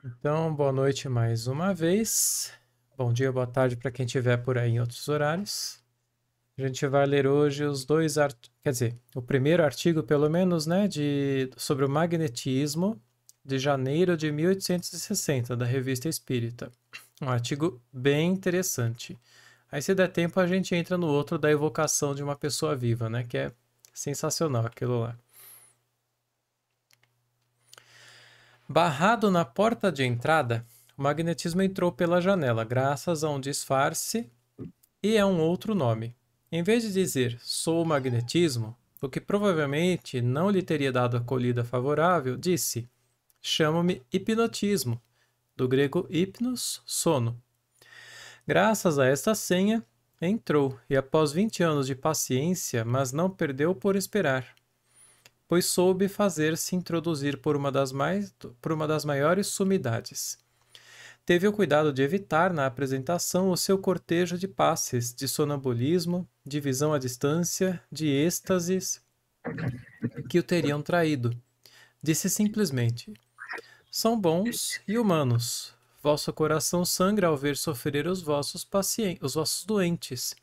Então, boa noite mais uma vez. Bom dia, boa tarde para quem estiver por aí em outros horários. A gente vai ler hoje os dois quer dizer, o primeiro artigo, pelo menos, né, sobre o magnetismo de janeiro de 1860, da Revista Espírita. Um artigo bem interessante. Aí, se der tempo, a gente entra no outro da evocação de uma pessoa viva, né, que é sensacional aquilo lá. Barrado na porta de entrada, o magnetismo entrou pela janela, graças a um disfarce e a um outro nome. Em vez de dizer sou o magnetismo, o que provavelmente não lhe teria dado acolhida favorável, disse chamo-me hipnotismo, do grego hypnos, sono. Graças a esta senha, entrou e após 20 anos de paciência, mas não perdeu por esperar, pois soube fazer-se introduzir por uma das maiores sumidades. Teve o cuidado de evitar na apresentação o seu cortejo de passes, de sonambulismo, de visão à distância, de êxtases que o teriam traído. Disse simplesmente: são bons e humanos. Vosso coração sangra ao ver sofrer os vossos doentes.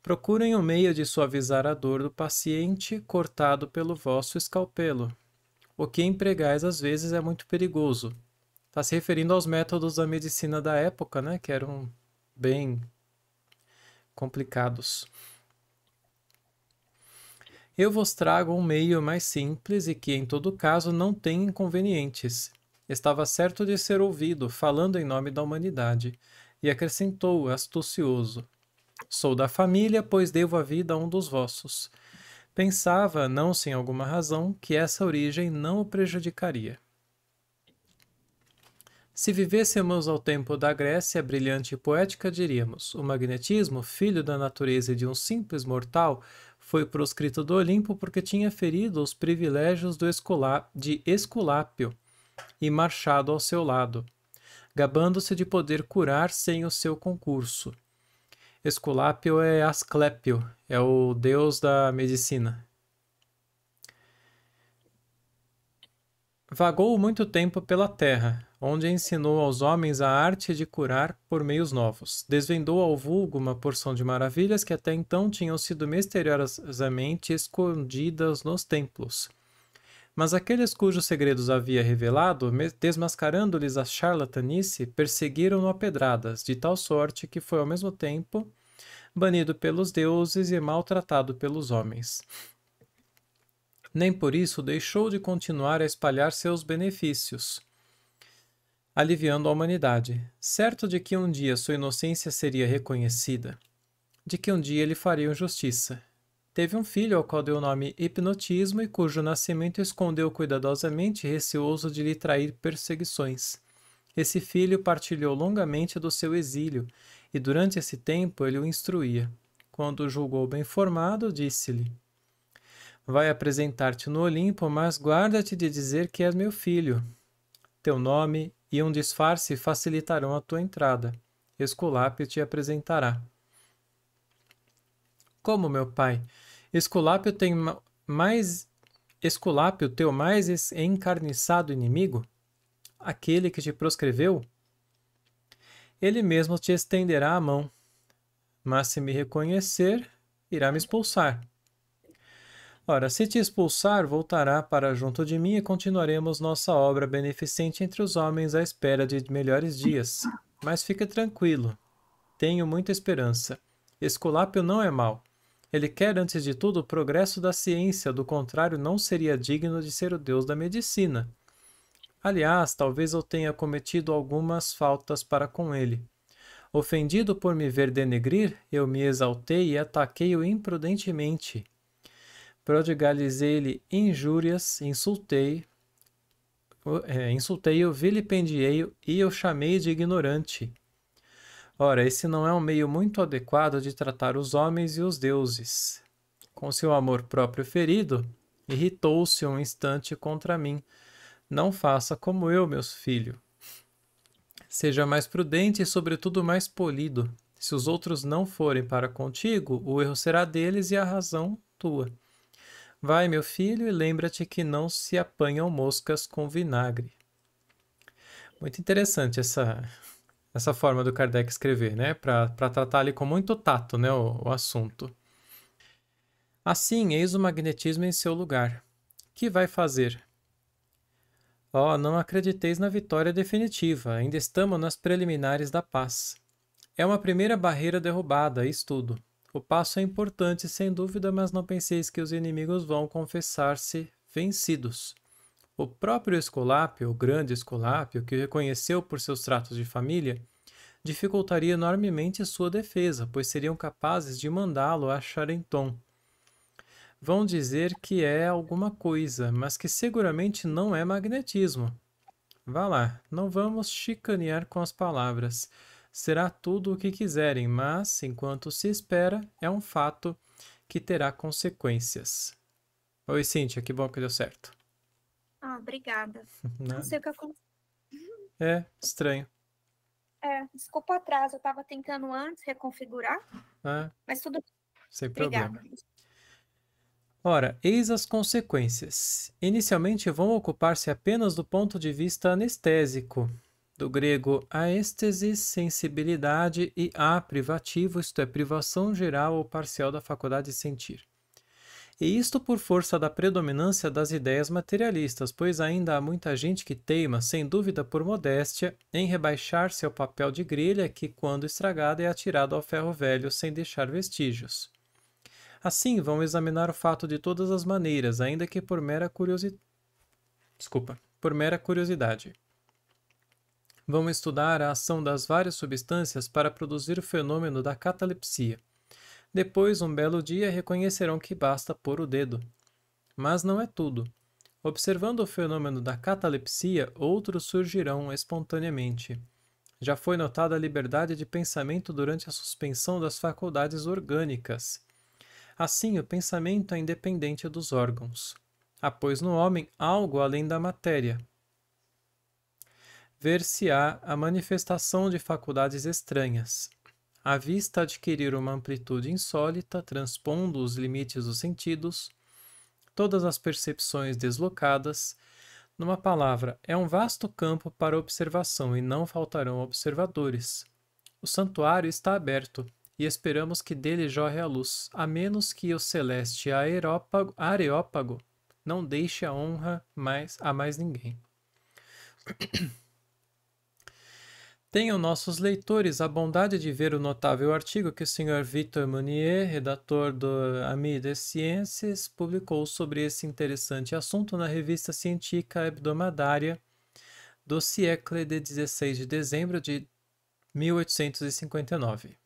Procurem um meio de suavizar a dor do paciente cortado pelo vosso escalpelo. O que empregais às vezes é muito perigoso. Está se referindo aos métodos da medicina da época, né, que eram bem complicados. Eu vos trago um meio mais simples e que, em todo caso, não tem inconvenientes. Estava certo de ser ouvido, falando em nome da humanidade, e acrescentou, astucioso: sou da família, pois devo a vida a um dos vossos. Pensava, não sem alguma razão, que essa origem não o prejudicaria. Se vivêssemos ao tempo da Grécia brilhante e poética, diríamos: o magnetismo, filho da natureza e de um simples mortal, foi proscrito do Olimpo porque tinha ferido os privilégios de Esculápio e marchado ao seu lado, gabando-se de poder curar sem o seu concurso. Esculápio é Asclépio, é o deus da medicina. Vagou muito tempo pela terra, onde ensinou aos homens a arte de curar por meios novos. Desvendou ao vulgo uma porção de maravilhas que até então tinham sido misteriosamente escondidas nos templos. Mas aqueles cujos segredos havia revelado, desmascarando-lhes a charlatanice, perseguiram-no a pedradas, de tal sorte que foi ao mesmo tempo banido pelos deuses e maltratado pelos homens. Nem por isso deixou de continuar a espalhar seus benefícios, aliviando a humanidade, certo de que um dia sua inocência seria reconhecida, de que um dia lhe fariam justiça. Teve um filho ao qual deu o nome Hipnotismo e cujo nascimento escondeu cuidadosamente, receoso de lhe trair perseguições. Esse filho partilhou longamente do seu exílio, e durante esse tempo ele o instruía. Quando o julgou bem formado, disse-lhe: vai apresentar-te no Olimpo, mas guarda-te de dizer que és meu filho. Teu nome e um disfarce facilitarão a tua entrada. Esculápio te apresentará. Como, meu pai? Esculápio tem mais... Esculápio, teu mais encarniçado inimigo? Aquele que te proscreveu? Ele mesmo te estenderá a mão, mas se me reconhecer, irá me expulsar. Ora, se te expulsar, voltará para junto de mim e continuaremos nossa obra beneficente entre os homens à espera de melhores dias. Mas fica tranquilo, tenho muita esperança. Esculápio não é mau. Ele quer, antes de tudo, o progresso da ciência, do contrário, não seria digno de ser o deus da medicina. Aliás, talvez eu tenha cometido algumas faltas para com ele. Ofendido por me ver denegrir, eu me exaltei e ataquei-o imprudentemente. Prodigalizei-lhe injúrias, insultei-o, vilipendiei-o e o chamei de ignorante. Ora, esse não é um meio muito adequado de tratar os homens e os deuses. Com seu amor próprio ferido, irritou-se um instante contra mim. Não faça como eu, meu filho. Seja mais prudente e, sobretudo, mais polido. Se os outros não forem para contigo, o erro será deles e a razão tua. Vai, meu filho, e lembra-te que não se apanham moscas com vinagre. Muito interessante essa forma do Kardec escrever, né? Para tratar ali com muito tato, né? O assunto. Assim, eis o magnetismo em seu lugar. Que vai fazer? Oh, não acrediteis na vitória definitiva, ainda estamos nas preliminares da paz. É uma primeira barreira derrubada, estudo. O passo é importante, sem dúvida, mas não penseis que os inimigos vão confessar-se vencidos. O próprio Esculápio, o grande Esculápio, que o reconheceu por seus tratos de família, dificultaria enormemente sua defesa, pois seriam capazes de mandá-lo a Charenton. Vão dizer que é alguma coisa, mas que seguramente não é magnetismo. Vá lá, não vamos chicanear com as palavras. Será tudo o que quiserem, mas, enquanto se espera, é um fato que terá consequências. Oi, Cíntia, que bom que deu certo. Ah, obrigada. Não Nada. sei o que aconteceu. É, estranho. Desculpa o atraso, eu estava tentando antes reconfigurar, Ah, mas tudo bem. sem problema. Obrigada. Ora, eis as consequências. Inicialmente vão ocupar-se apenas do ponto de vista anestésico, do grego aestesis, sensibilidade, e privativo, isto é, privação geral ou parcial da faculdade de sentir. E isto por força da predominância das ideias materialistas, pois ainda há muita gente que teima, sem dúvida por modéstia, em rebaixar-se ao papel de grelha que, quando estragada, é atirado ao ferro velho sem deixar vestígios. Assim, vão examinar o fato de todas as maneiras, ainda que por mera curiosidade. Vão estudar a ação das várias substâncias para produzir o fenômeno da catalepsia. Depois, um belo dia, reconhecerão que basta pôr o dedo. Mas não é tudo. Observando o fenômeno da catalepsia, outros surgirão espontaneamente. Já foi notada a liberdade de pensamento durante a suspensão das faculdades orgânicas. Assim, o pensamento é independente dos órgãos. Há, pois, no homem algo além da matéria. Ver-se-á a manifestação de faculdades estranhas. A vista adquirir uma amplitude insólita, transpondo os limites dos sentidos, todas as percepções deslocadas. Numa palavra, é um vasto campo para observação e não faltarão observadores. O santuário está aberto e esperamos que dele jorre a luz, a menos que o celeste Areópago não deixe a honra a mais ninguém. Tenham nossos leitores a bondade de ver o notável artigo que o Sr. Victor Meunier, redator do Ami des Sciences, publicou sobre esse interessante assunto na revista científica hebdomadária do Siècle de 16 de dezembro de 1859.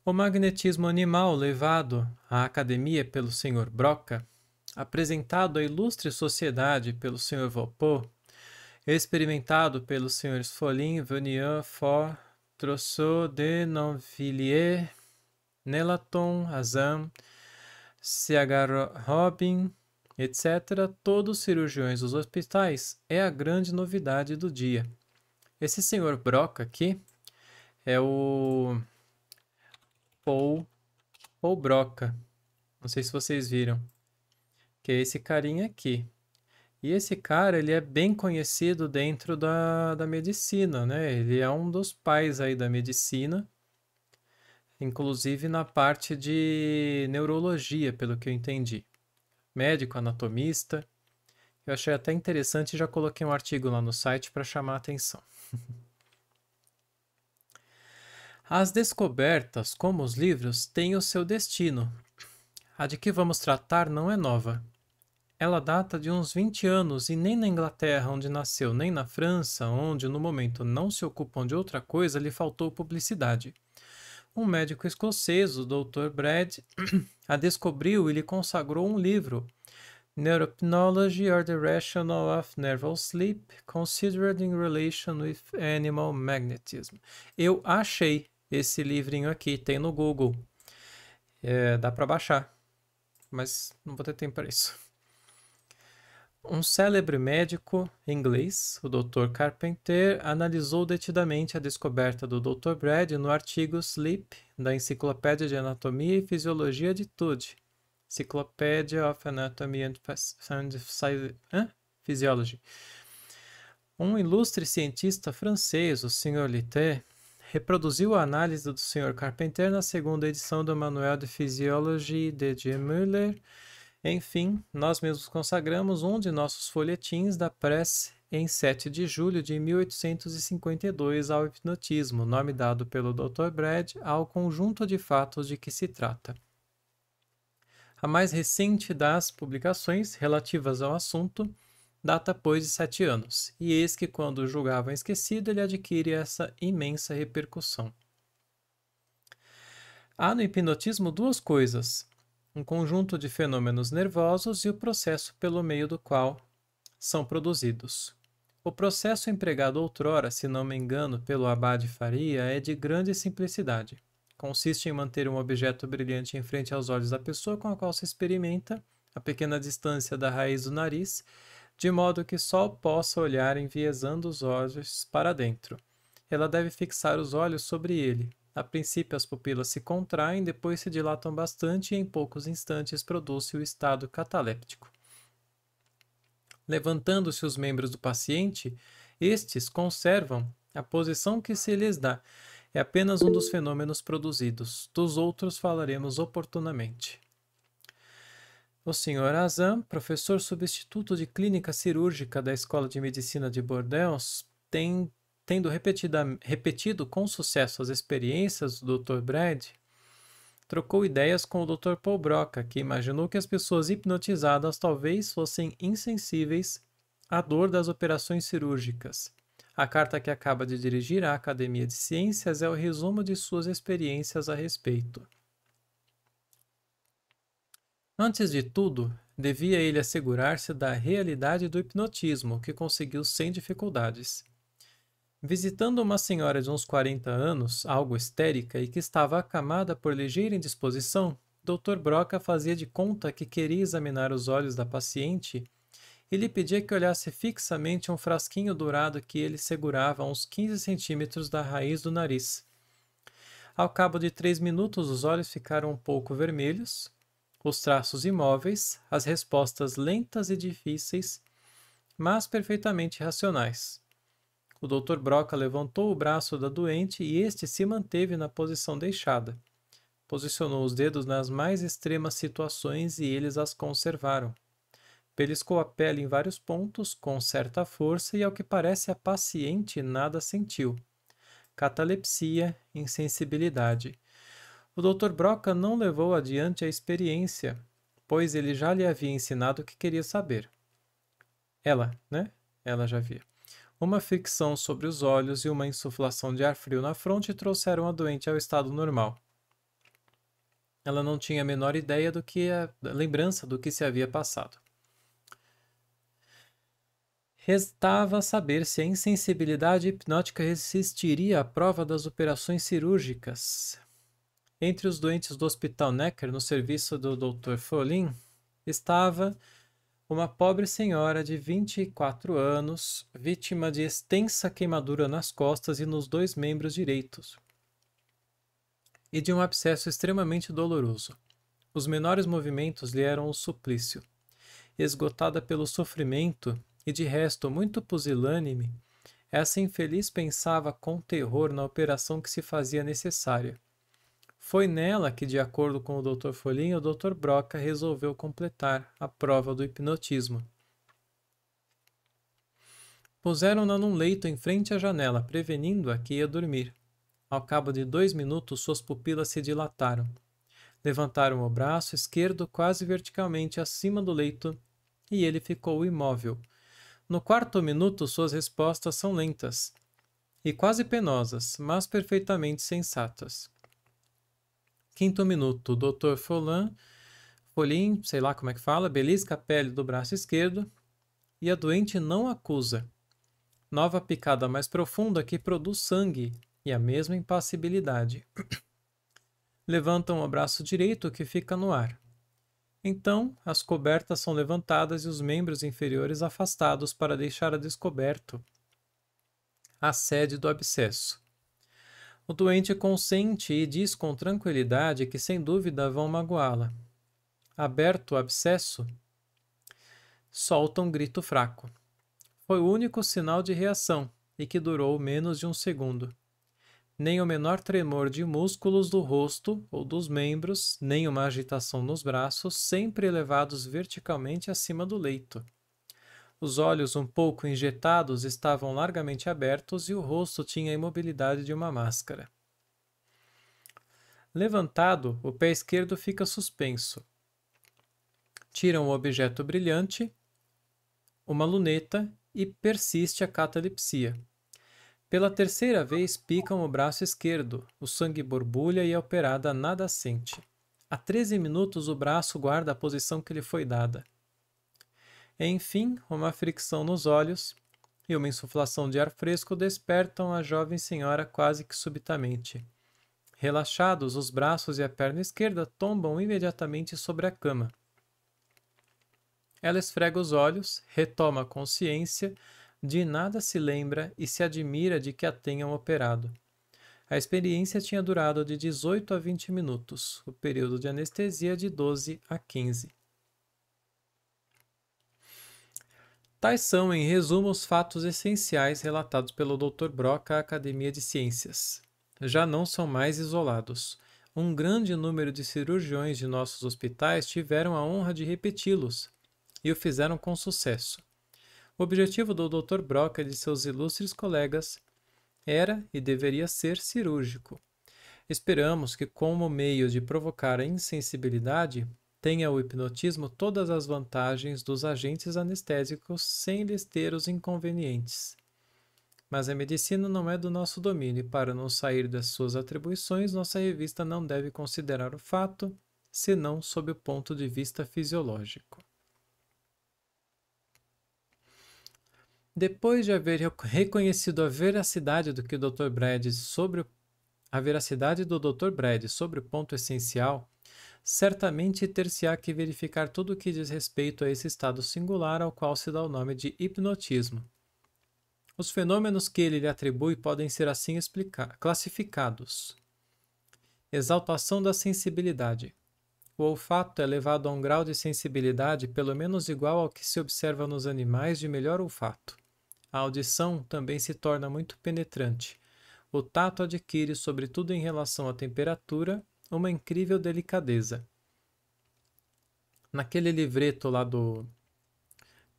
O magnetismo animal levado à academia pelo Sr. Broca, apresentado à ilustre sociedade pelo Sr. Walpole, experimentado pelos Srs. Follin, Vennian, Fort, Trousseau, de Nonvilliers, Nelaton, Azam, C.H. Robin, etc., todos cirurgiões dos hospitais, é a grande novidade do dia. Esse Sr. Broca aqui é o Paul Broca. Não sei se vocês viram, que é esse carinha aqui. E esse cara, ele é bem conhecido dentro da medicina, né? Ele é um dos pais aí da medicina, inclusive na parte de neurologia, pelo que eu entendi. Médico, anatomista. Eu achei até interessante e já coloquei um artigo lá no site para chamar a atenção. As descobertas, como os livros, têm o seu destino. A de que vamos tratar não é nova. Ela data de uns 20 anos e nem na Inglaterra, onde nasceu, nem na França, onde no momento não se ocupam de outra coisa, lhe faltou publicidade. Um médico escocês, o Dr. Brad, a descobriu e lhe consagrou um livro, Neuropythology or the Rationale of Nerval Sleep, Considered in Relation with Animal Magnetism. Eu achei esse livrinho aqui, tem no Google. Dá para baixar, mas não vou ter tempo para isso. Um célebre médico inglês, o Dr. Carpenter, analisou detidamente a descoberta do Dr. Brad no artigo Sleep da Enciclopédia de Anatomia e Fisiologia de Tude, Encyclopedia of Anatomy and Physiology. Um ilustre cientista francês, o Sr. Litté, reproduziu a análise do Sr. Carpentier na segunda edição do Manuel de Physiologie de J. Müller. Enfim, nós mesmos consagramos um de nossos folhetins da Presse em 7 de julho de 1852 ao hipnotismo, nome dado pelo Dr. Brad ao conjunto de fatos de que se trata. A mais recente das publicações relativas ao assunto data, pois, de 7 anos, e eis que, quando o julgavam esquecido, ele adquire essa imensa repercussão. Há no hipnotismo duas coisas: um conjunto de fenômenos nervosos e o processo pelo meio do qual são produzidos. O processo empregado outrora, se não me engano, pelo Abade Faria, é de grande simplicidade. Consiste em manter um objeto brilhante em frente aos olhos da pessoa com a qual se experimenta, a pequena distância da raiz do nariz, de modo que só possa olhar enviesando os olhos para dentro. Ela deve fixar os olhos sobre ele. A princípio as pupilas se contraem, depois se dilatam bastante e em poucos instantes produz-se o estado cataléptico. Levantando-se os membros do paciente, estes conservam a posição que se lhes dá. É apenas um dos fenômenos produzidos. Dos outros falaremos oportunamente. O Sr. Azam, professor substituto de clínica cirúrgica da Escola de Medicina de Bordeaux, tendo repetido com sucesso as experiências do Dr. Brad, trocou ideias com o Dr. Paul Broca, que imaginou que as pessoas hipnotizadas talvez fossem insensíveis à dor das operações cirúrgicas. A carta que acaba de dirigir à Academia de Ciências é o resumo de suas experiências a respeito. Antes de tudo, devia ele assegurar-se da realidade do hipnotismo, que conseguiu sem dificuldades. Visitando uma senhora de uns 40 anos, algo histérica e que estava acamada por ligeira indisposição, Dr. Broca fazia de conta que queria examinar os olhos da paciente e lhe pedia que olhasse fixamente um frasquinho dourado que ele segurava a uns 15 centímetros da raiz do nariz. Ao cabo de 3 minutos, os olhos ficaram um pouco vermelhos, os traços imóveis, as respostas lentas e difíceis, mas perfeitamente racionais. O Dr. Broca levantou o braço da doente e este se manteve na posição deixada. Posicionou os dedos nas mais extremas situações e eles as conservaram. Beliscou a pele em vários pontos, com certa força, e ao que parece a paciente nada sentiu. Catalepsia, insensibilidade. O Dr. Broca não levou adiante a experiência, pois ele já lhe havia ensinado o que queria saber. Ela já via. Uma fricção sobre os olhos e uma insuflação de ar frio na fronte trouxeram a doente ao estado normal. Ela não tinha a menor ideia lembrança do que se havia passado. Restava saber se a insensibilidade hipnótica resistiria à prova das operações cirúrgicas. Entre os doentes do Hospital Necker, no serviço do Dr. Follin, estava uma pobre senhora de 24 anos, vítima de extensa queimadura nas costas e nos 2 membros direitos, e de um abscesso extremamente doloroso. Os menores movimentos lhe eram um suplício. Esgotada pelo sofrimento e de resto muito pusilânime, essa infeliz pensava com terror na operação que se fazia necessária. Foi nela que, de acordo com o Dr. Follin, o Dr. Broca resolveu completar a prova do hipnotismo. Puseram-na num leito em frente à janela, prevenindo-a que ia dormir. Ao cabo de 2 minutos, suas pupilas se dilataram. Levantaram o braço esquerdo quase verticalmente acima do leito e ele ficou imóvel. No 4º minuto, suas respostas são lentas e quase penosas, mas perfeitamente sensatas. 5º minuto, o Dr. Follin, sei lá como é que fala, belisca a pele do braço esquerdo e a doente não acusa. Nova picada mais profunda que produz sangue e a mesma impassibilidade. Levantam o braço direito que fica no ar. Então, as cobertas são levantadas e os membros inferiores afastados para deixar a descoberto a sede do abscesso. O doente consente e diz com tranquilidade que sem dúvida vão magoá-la. Aberto o abscesso, solta um grito fraco. Foi o único sinal de reação, e que durou menos de um segundo. Nem o menor tremor de músculos do rosto ou dos membros, nem uma agitação nos braços, sempre elevados verticalmente acima do leito. Os olhos um pouco injetados estavam largamente abertos e o rosto tinha a imobilidade de uma máscara. Levantado, o pé esquerdo fica suspenso. Tiram o objeto brilhante, uma luneta, e persiste a catalepsia. Pela terceira vez picam o braço esquerdo, o sangue borbulha e a operada nada sente. Há 13 minutos o braço guarda a posição que lhe foi dada. Enfim, uma fricção nos olhos e uma insuflação de ar fresco despertam a jovem senhora quase que subitamente. Relaxados, os braços e a perna esquerda tombam imediatamente sobre a cama. Ela esfrega os olhos, retoma a consciência, de nada se lembra e se admira de que a tenham operado. A experiência tinha durado de 18 a 20 minutos, o período de anestesia de 12 a 15. Tais são, em resumo, os fatos essenciais relatados pelo Dr. Brock à Academia de Ciências. Já não são mais isolados. Um grande número de cirurgiões de nossos hospitais tiveram a honra de repeti-los, e o fizeram com sucesso. O objetivo do Dr. Brock e de seus ilustres colegas era e deveria ser cirúrgico. Esperamos que, como meio de provocar a insensibilidade, tenha o hipnotismo todas as vantagens dos agentes anestésicos sem lhes ter os inconvenientes. Mas a medicina não é do nosso domínio e, para não sair das suas atribuições, nossa revista não deve considerar o fato, senão sob o ponto de vista fisiológico. Depois de haver reconhecido a veracidade do que o Dr. Brad sobre o ponto essencial, certamente ter-se-á que verificar tudo o que diz respeito a esse estado singular ao qual se dá o nome de hipnotismo. Os fenômenos que ele lhe atribui podem ser assim classificados. Exaltação da sensibilidade. O olfato é levado a um grau de sensibilidade pelo menos igual ao que se observa nos animais de melhor olfato. A audição também se torna muito penetrante. O tato adquire, sobretudo em relação à temperatura, uma incrível delicadeza. Naquele livreto lá do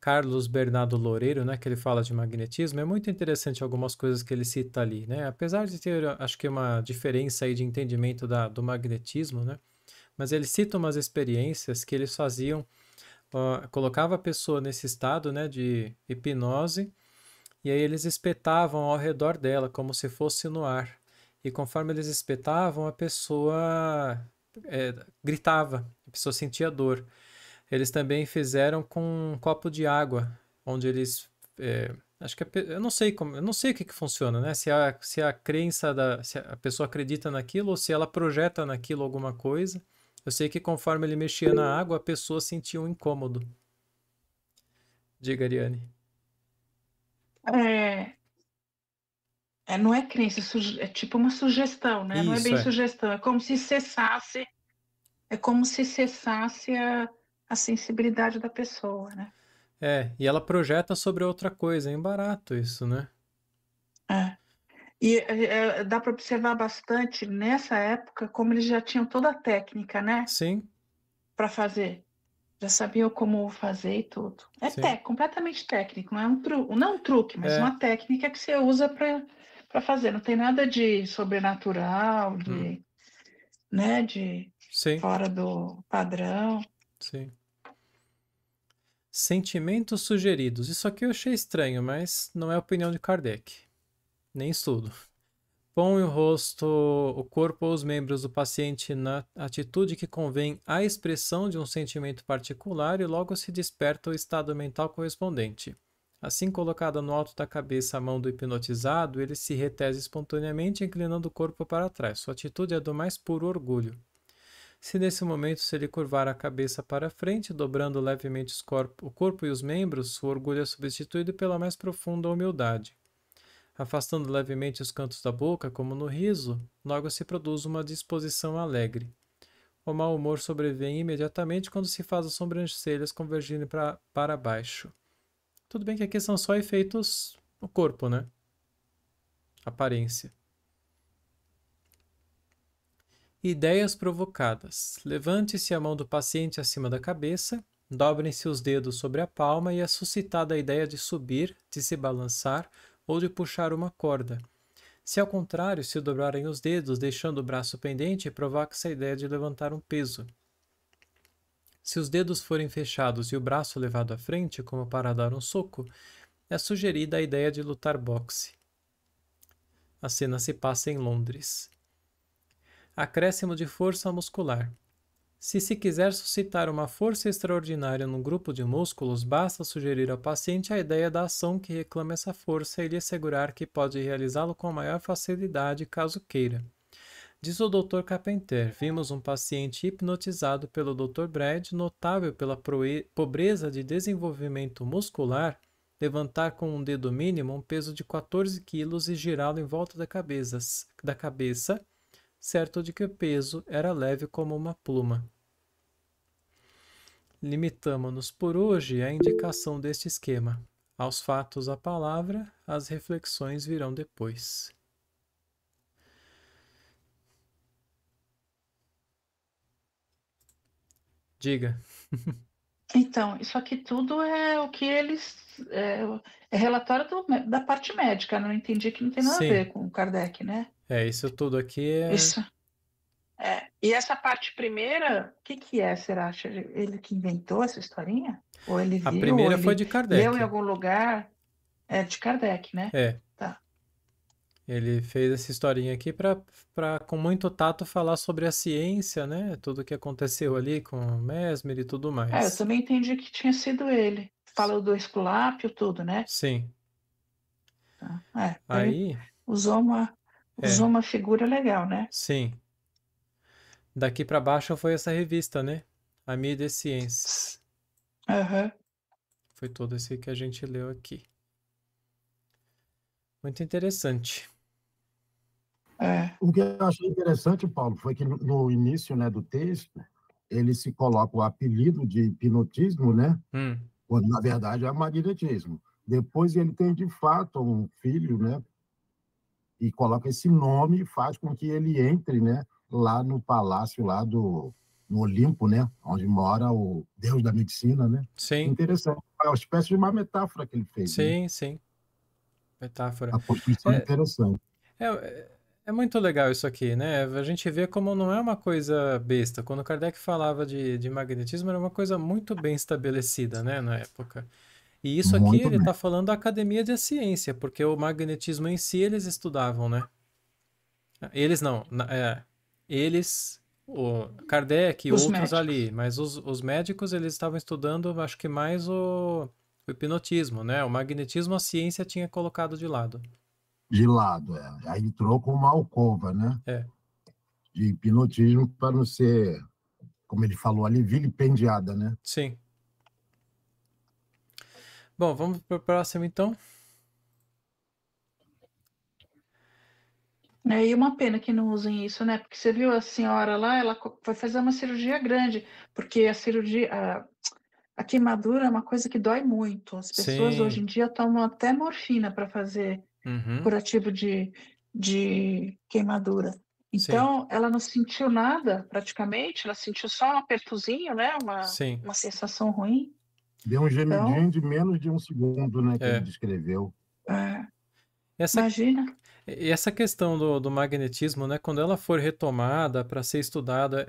Carlos Bernardo Loureiro, né, que ele fala de magnetismo, é muito interessante algumas coisas que ele cita ali, né? Apesar de ter, acho que uma diferença aí de entendimento do magnetismo, né? Mas ele cita umas experiências que eles faziam, colocava a pessoa nesse estado, né, de hipnose, e aí eles espetavam ao redor dela, como se fosse no ar. E conforme eles espetavam, a pessoa gritava, a pessoa sentia dor. Eles também fizeram com um copo de água, onde eles... acho que eu não sei como, eu não sei o que funciona, né? Se a crença se a pessoa acredita naquilo ou se ela projeta naquilo alguma coisa. Eu sei que conforme ele mexia na água, a pessoa sentia um incômodo. Diga, Ariane. Não é crença, é tipo uma sugestão, né? Não é Isso, bem sugestão, é como se cessasse, a sensibilidade da pessoa, né? e ela projeta sobre outra coisa, é barato isso, né? E dá para observar bastante nessa época como eles já tinham toda a técnica, né? Sim. Para fazer. Já sabiam como fazer e tudo. Completamente técnico, não é um truque, mas uma técnica que você usa para fazer. Não tem nada de sobrenatural, né? De fora do padrão. Sim. Sentimentos sugeridos. Isso aqui eu achei estranho, mas não é a opinião de Kardec. Nem estudo. Põe o corpo ou os membros do paciente na atitude que convém à expressão de um sentimento particular e logo se desperta o estado mental correspondente. Assim colocada no alto da cabeça a mão do hipnotizado, ele se retese espontaneamente, inclinando o corpo para trás. Sua atitude é do mais puro orgulho. Se nesse momento se ele curvar a cabeça para frente, dobrando levemente o corpo e os membros, o orgulho é substituído pela mais profunda humildade. Afastando levemente os cantos da boca, como no riso, logo se produz uma disposição alegre. O mau humor sobrevém imediatamente quando se faz as sobrancelhas convergirem para baixo. Tudo bem que aqui são só efeitos no corpo, né? Aparência. Ideias provocadas. Levante-se a mão do paciente acima da cabeça, dobrem-se os dedos sobre a palma e é suscitada a ideia de subir, de se balançar ou de puxar uma corda. Se ao contrário se dobrarem os dedos, deixando o braço pendente, provoca-se a ideia de levantar um peso. Se os dedos forem fechados e o braço levado à frente, como para dar um soco, é sugerida a ideia de lutar boxe. A cena se passa em Londres. Acréscimo de força muscular. Se quiser suscitar uma força extraordinária num grupo de músculos, basta sugerir ao paciente a ideia da ação que reclama essa força e lhe assegurar que pode realizá-lo com maior facilidade caso queira. Diz o Dr. Carpenter, vimos um paciente hipnotizado pelo Dr. Brad, notável pela pobreza de desenvolvimento muscular, levantar com um dedo mínimo um peso de 14 quilos e girá-lo em volta da cabeça, certo de que o peso era leve como uma pluma. Limitamo-nos por hoje à indicação deste esquema. Aos fatos a palavra, as reflexões virão depois. Diga. Então, isso aqui tudo é o que eles. É relatório da parte médica, não entendi que não tem nada a Sim. ver com o Kardec, né? Isso tudo aqui é. Isso. E essa parte primeira, o que é, será? Ele que inventou essa historinha? Ou ele viu? A primeira ou foi ele de Kardec. leu em algum lugar? É de Kardec, né? Tá. Ele fez essa historinha aqui para, com muito tato, falar sobre a ciência, né? Tudo que aconteceu ali com o Mesmer e tudo mais. Eu também entendi que tinha sido ele. Falou do Esculápio, tudo, né? Sim. Tá. Aí. Ele usou uma figura legal, né? Sim. Daqui para baixo foi essa revista, né? A Mídia Ciências. Foi todo esse que a gente leu aqui. Muito interessante. O que eu achei interessante, Paulo, foi que no início, né, do texto, ele se coloca o apelido de hipnotismo, né? Quando, na verdade, é magnetismo. Depois ele tem, de fato, um filho, né? E coloca esse nome e faz com que ele entre, né? Lá no palácio, lá no Olimpo, né? Onde mora o deus da medicina, né? Sim. Interessante. É uma espécie de uma metáfora que ele fez. Sim, né? sim. Metáfora. A construção é interessante. É muito legal isso aqui, né? A gente vê como não é uma coisa besta. Quando Kardec falava de magnetismo, era uma coisa muito bem estabelecida, né, na época. E isso aqui ele está falando da Academia de Ciência, porque o magnetismo em si eles estudavam, né? Eles não, eles, o Kardec e outros médicos ali, mas os médicos eles estavam estudando, acho que mais o hipnotismo, né? O magnetismo a ciência tinha colocado de lado. De lado, Aí entrou com uma alcova, né? De hipnotismo para não ser, como ele falou ali, vilipendiada, né? Sim. Bom, vamos para o próximo, então. E uma pena que não usem isso, né? Porque você viu a senhora lá, ela foi fazer uma cirurgia grande, porque a cirurgia, a queimadura é uma coisa que dói muito. As pessoas hoje em dia tomam até morfina para fazer curativo de queimadura. Então, ela não sentiu nada, praticamente, ela sentiu só um apertozinho, né? Uma sensação ruim. Deu um gemidinho de menos de um segundo, né? Que ele descreveu. Imagina. E essa questão do magnetismo, né? Quando ela for retomada para ser estudada,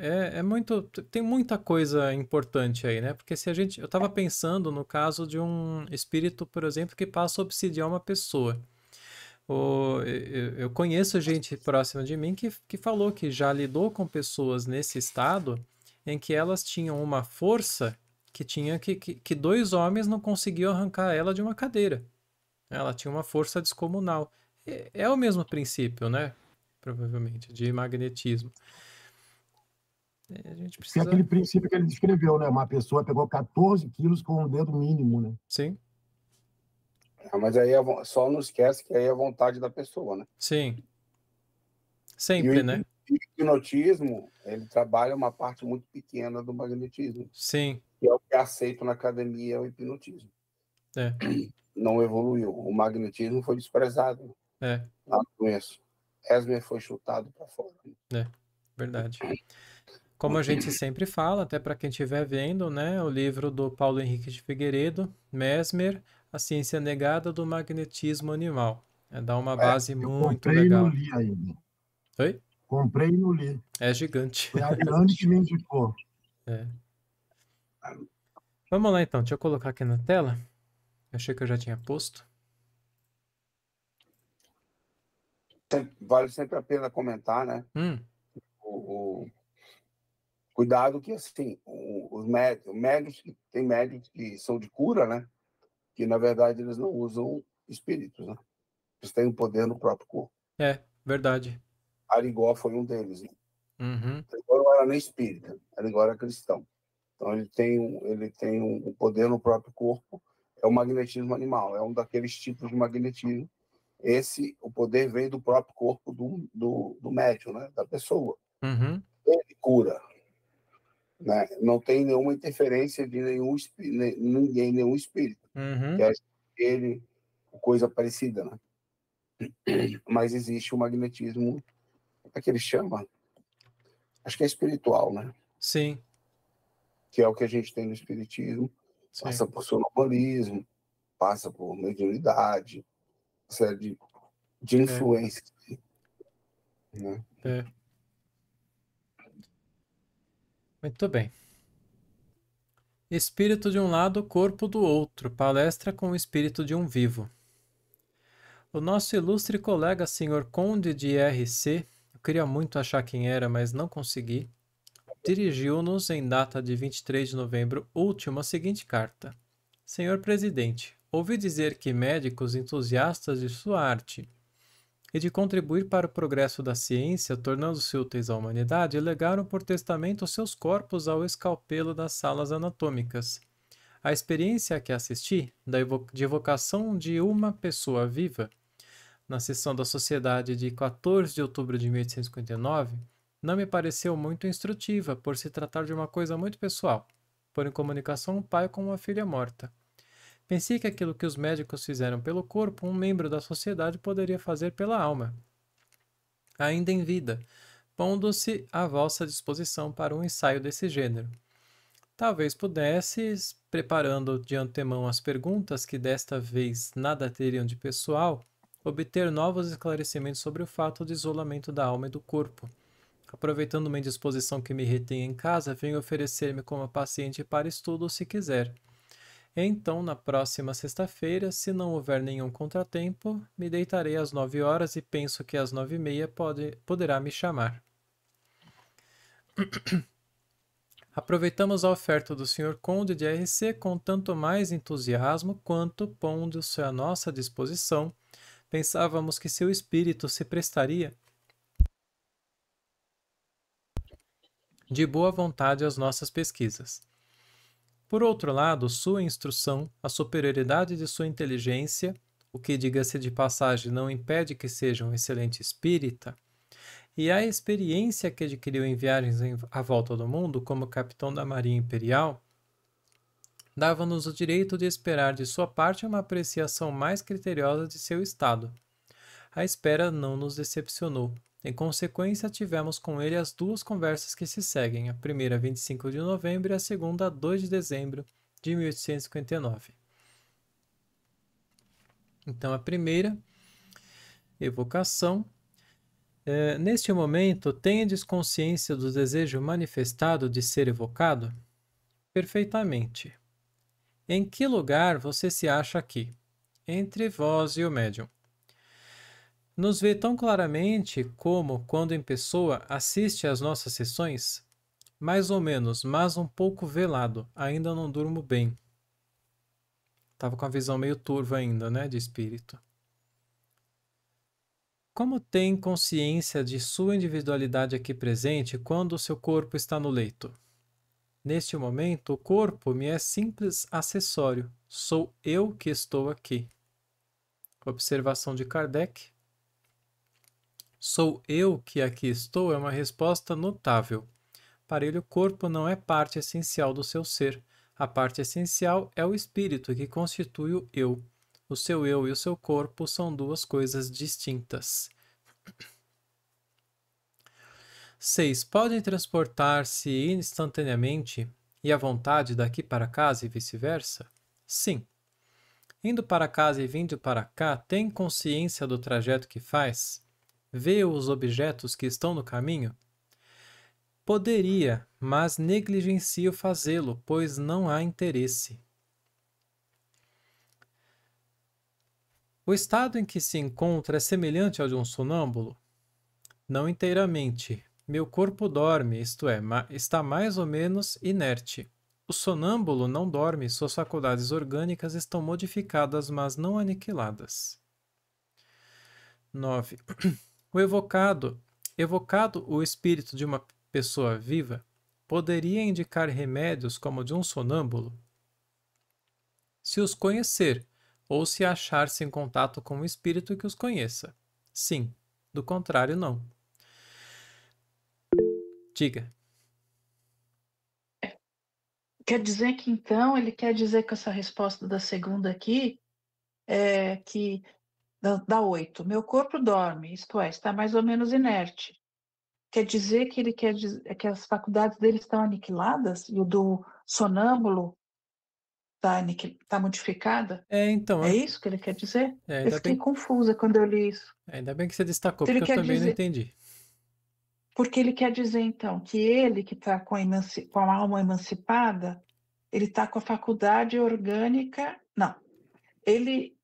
tem muita coisa importante aí, né? Porque se eu estava pensando no caso de um espírito, por exemplo, que passa a obsidiar uma pessoa. Eu conheço gente próxima de mim que falou que já lidou com pessoas nesse estado em que elas tinham uma força que dois homens não conseguiam arrancar ela de uma cadeira. Ela tinha uma força descomunal. É o mesmo princípio, né? Provavelmente, de magnetismo. A gente precisa... É aquele princípio que ele descreveu, né? Uma pessoa pegou 14 quilos com um dedo mínimo, né? Sim. Mas aí só não esquece que aí é a vontade da pessoa, né? Sim. Sempre, né? O hipnotismo, ele trabalha uma parte muito pequena do magnetismo. Sim. Que é o que é aceito na academia, é o hipnotismo. não evoluiu. O magnetismo foi desprezado. Lá no começo. Esmer foi chutado para fora. Verdade. Como a gente sempre fala, até para quem estiver vendo, né, o livro do Paulo Henrique de Figueiredo, Mesmer, A Ciência Negada do Magnetismo Animal. Dá uma base muito legal. Comprei e não li ainda. Oi? Comprei e não li. É gigante. Foi a Ariane que me indicou. Vamos lá então, deixa eu colocar aqui na tela. Achei que eu já tinha posto. Vale sempre a pena comentar, né? O cuidado que, assim, os médios, tem médios que são de cura, né? Que, na verdade, eles não usam espíritos, né? Eles têm um poder no próprio corpo. Verdade. Arigó foi um deles. Né? Arigó não era nem espírita, Arigó era cristão. Então, ele tem um poder no próprio corpo, é o magnetismo animal, é um daqueles tipos de magnetismo. O poder vem do próprio corpo do médium, né? Da pessoa. Ele cura. Né? Não tem nenhuma interferência de nenhum espírito. Que é coisa parecida, né? Mas existe o magnetismo, como é que ele chama? Acho que é espiritual, né? Sim. Que é o que a gente tem no espiritismo. Sim. Passa por sonambulismo, passa por mediunidade, uma série de influências. Né? Muito bem. Espírito de um lado, corpo do outro. Palestra com o espírito de um vivo. O nosso ilustre colega Sr. Conde de R.C., eu queria muito achar quem era, mas não consegui, dirigiu-nos em data de 23 de novembro último a seguinte carta. Senhor Presidente, ouvi dizer que médicos entusiastas de sua arte e de contribuir para o progresso da ciência, tornando-se úteis à humanidade, legaram por testamento seus corpos ao escalpelo das salas anatômicas. A experiência a que assisti, de evocação de uma pessoa viva, na sessão da Sociedade de 14 de outubro de 1859, não me pareceu muito instrutiva, por se tratar de uma coisa muito pessoal, pôr em comunicação um pai com uma filha morta. Pensei que aquilo que os médicos fizeram pelo corpo, um membro da sociedade poderia fazer pela alma, ainda em vida, pondo-se à vossa disposição para um ensaio desse gênero. Talvez pudesses, preparando de antemão as perguntas que desta vez nada teriam de pessoal, obter novos esclarecimentos sobre o fato do isolamento da alma e do corpo. Aproveitando uma indisposição que me retém em casa, venho oferecer-me como paciente para estudo, se quiser. Então, na próxima sexta-feira, se não houver nenhum contratempo, me deitarei às 9 horas e penso que às 9h30 poderá me chamar. Aproveitamos a oferta do Sr. Conde de R.C. com tanto mais entusiasmo quanto, pondo-se à nossa disposição, pensávamos que seu espírito se prestaria de boa vontade às nossas pesquisas. Por outro lado, sua instrução, a superioridade de sua inteligência, o que, diga-se de passagem, não impede que seja um excelente espírita, e a experiência que adquiriu em viagens à volta do mundo como capitão da Marinha Imperial, dava-nos o direito de esperar de sua parte uma apreciação mais criteriosa de seu estado. A espera não nos decepcionou. Em consequência, tivemos com ele as duas conversas que se seguem, a primeira 25 de novembro e a segunda 2 de dezembro de 1859. Então, a primeira, evocação. Neste momento, tendes consciência do desejo manifestado de ser evocado? Perfeitamente. Em que lugar você se acha aqui? Entre vós e o médium. Nos vê tão claramente como, quando em pessoa, assiste às nossas sessões? Mais ou menos, mas um pouco velado. Ainda não durmo bem. Estava com a visão meio turva ainda, né, de espírito. Como tem consciência de sua individualidade aqui presente quando o seu corpo está no leito? Neste momento, o corpo me é simples acessório. Sou eu que estou aqui. Observação de Kardec. Sou eu que aqui estou é uma resposta notável. Para ele, o corpo não é parte essencial do seu ser. A parte essencial é o espírito que constitui o eu. O seu eu e o seu corpo são duas coisas distintas. 6. Podem transportar-se instantaneamente e à vontade daqui para casa e vice-versa? Sim. Indo para casa e vindo para cá, tem consciência do trajeto que faz? Vê os objetos que estão no caminho? Poderia, mas negligencia fazê-lo, pois não há interesse. O estado em que se encontra é semelhante ao de um sonâmbulo? Não inteiramente. Meu corpo dorme, isto é, está mais ou menos inerte. O sonâmbulo não dorme, suas faculdades orgânicas estão modificadas, mas não aniquiladas. 9. O evocado o espírito de uma pessoa viva, poderia indicar remédios como o de um sonâmbulo? Se os conhecer, ou se achar-se em contato com um espírito que os conheça. Sim, do contrário, não. Diga. Quer dizer que, então, ele quer dizer com essa resposta da segunda aqui, que dá 8. Meu corpo dorme, isto é, está mais ou menos inerte. Quer dizer que ele quer dizer que as faculdades dele estão aniquiladas e o do sonâmbulo está modificada? Então. É isso que ele quer dizer? Eu fiquei bem... confusa quando eu li isso. Ainda bem que você destacou, então, porque eu também não entendi. Porque ele quer dizer, então, que ele que está com a alma emancipada, ele está com a faculdade orgânica... Não. Ele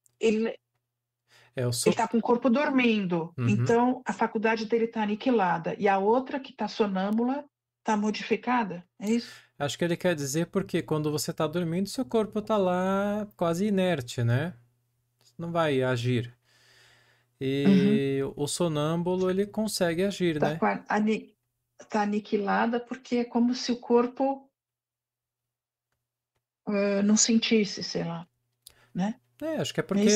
está com o corpo dormindo, então a faculdade dele está aniquilada. E a outra, que está sonâmbula, está modificada? É isso? Acho que ele quer dizer porque quando você está dormindo, seu corpo está lá quase inerte, né? Não vai agir. E o sonâmbulo, ele consegue agir, né? Está aniquilada porque é como se o corpo não sentisse, sei lá, né? Acho que é porque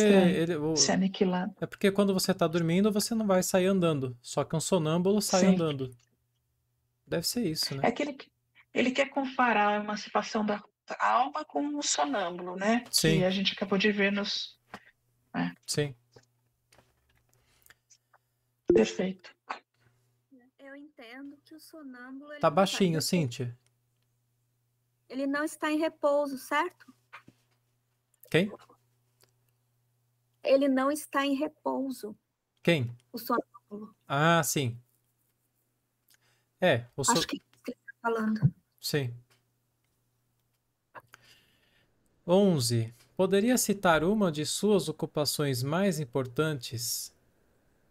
se aniquilado. É porque quando você está dormindo, você não vai sair andando. Só que um sonâmbulo sai andando. Deve ser isso, né? É que ele quer comparar a emancipação da alma com o sonâmbulo, né? Sim. Que a gente acabou de ver nos... Sim. Perfeito. Eu entendo que o sonâmbulo... Tá baixinho, Cíntia. Ele não está em repouso, certo? Quem? Ele não está em repouso. Quem? O sonâmbulo. Ah, sim. Acho que é isso que ele está falando. Sim. 11. Poderia citar uma de suas ocupações mais importantes?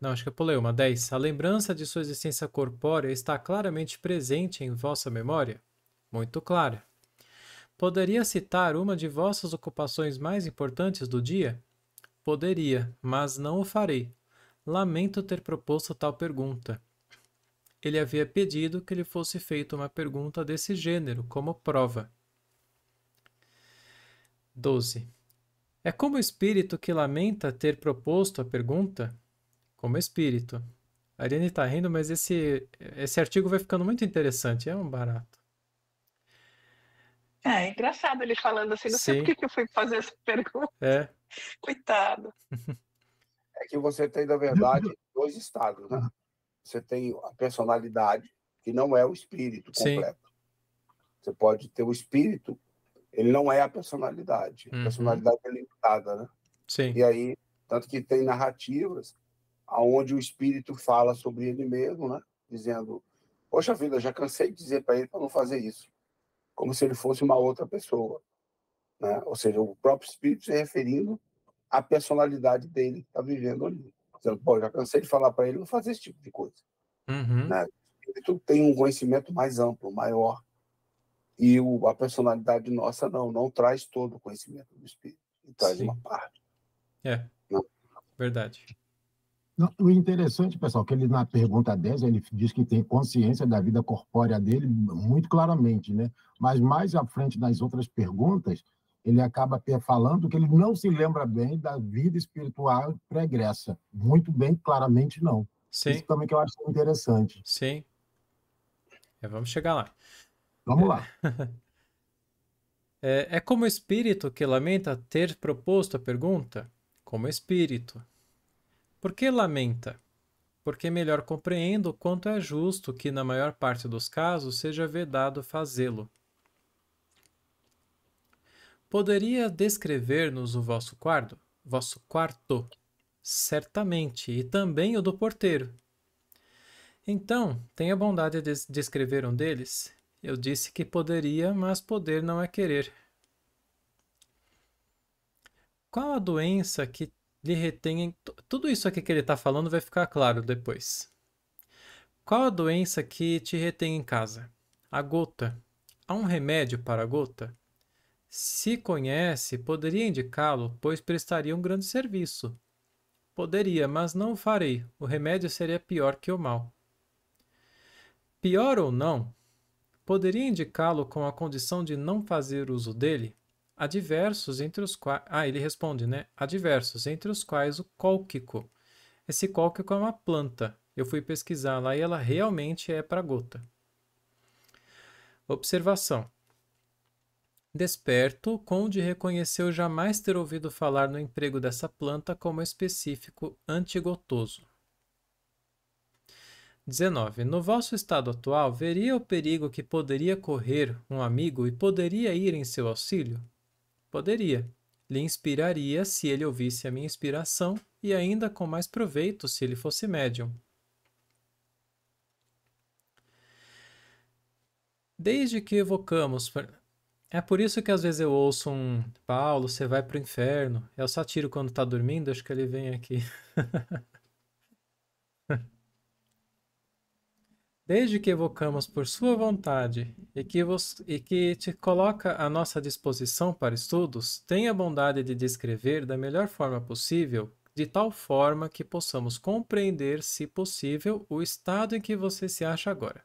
Não, acho que eu pulei uma. 10. A lembrança de sua existência corpórea está claramente presente em vossa memória? Muito clara. Poderia citar uma de vossas ocupações mais importantes do dia? Poderia, mas não o farei. Lamento ter proposto tal pergunta. Ele havia pedido que lhe fosse feita uma pergunta desse gênero, como prova. 12. É como espírito que lamenta ter proposto a pergunta? Como espírito. A Ariane está rindo, mas esse artigo vai ficando muito interessante. É um barato. É engraçado ele falando assim. Não sei por que eu fui fazer essa pergunta. Coitado. É que você tem, na verdade, dois estados, né? Você tem a personalidade, que não é o espírito completo. Sim. Você pode ter o espírito, ele não é a personalidade. A personalidade é limitada, né? Sim. E aí, tanto que tem narrativas onde o espírito fala sobre ele mesmo, né? Dizendo, poxa vida, já cansei de dizer para ele para não fazer isso. Como se ele fosse uma outra pessoa, né? Ou seja, o próprio espírito se referindo à personalidade dele que está vivendo ali. Dizendo, pô, já cansei de falar para ele não fazer esse tipo de coisa. Né? O espírito tem um conhecimento mais amplo, maior. E a personalidade nossa não traz todo o conhecimento do espírito. Ele traz uma parte. Verdade. Não, o interessante, pessoal, que ele na pergunta 10, ele diz que tem consciência da vida corpórea dele muito claramente, né? Mas mais à frente nas outras perguntas, ele acaba falando que ele não se lembra bem da vida espiritual pregressa. Muito bem, claramente não. Sim. Isso também que eu acho interessante. Sim. Vamos chegar lá. Vamos lá. É como espírito que lamenta ter proposto a pergunta? Como espírito. Por que lamenta? Porque melhor compreendo quanto é justo que, na maior parte dos casos, seja vedado fazê-lo. Poderia descrever-nos o vosso quarto? Vosso quarto? Certamente, e também o do porteiro. Então, tenha bondade de descrever um deles. Eu disse que poderia, mas poder não é querer. Qual a doença que lhe retém... Tudo isso aqui que ele está falando vai ficar claro depois. Qual a doença que te retém em casa? A gota. Há um remédio para a gota? Se conhece, poderia indicá-lo, pois prestaria um grande serviço. Poderia, mas não o farei. O remédio seria pior que o mal. Pior ou não, poderia indicá-lo com a condição de não fazer uso dele? Há diversos entre os quais... ele responde, né? Há diversos, entre os quais o cólquico. Esse cólquico é uma planta. Eu fui pesquisar lá e ela realmente é para gota. Observação. Desperto, o conde reconheceu jamais ter ouvido falar no emprego dessa planta como específico antigotoso. 19. No vosso estado atual, veria o perigo que poderia correr um amigo e poderia ir em seu auxílio? Poderia. Lhe inspiraria se ele ouvisse a minha inspiração e ainda com mais proveito se ele fosse médium. Desde que evocamos... É por isso que às vezes eu ouço um Paulo, você vai pro inferno. É o Satiro quando tá dormindo, acho que ele vem aqui. Desde que evocamos por sua vontade e que te coloca à nossa disposição para estudos, tenha a bondade de descrever da melhor forma possível, de tal forma que possamos compreender, se possível, o estado em que você se acha agora.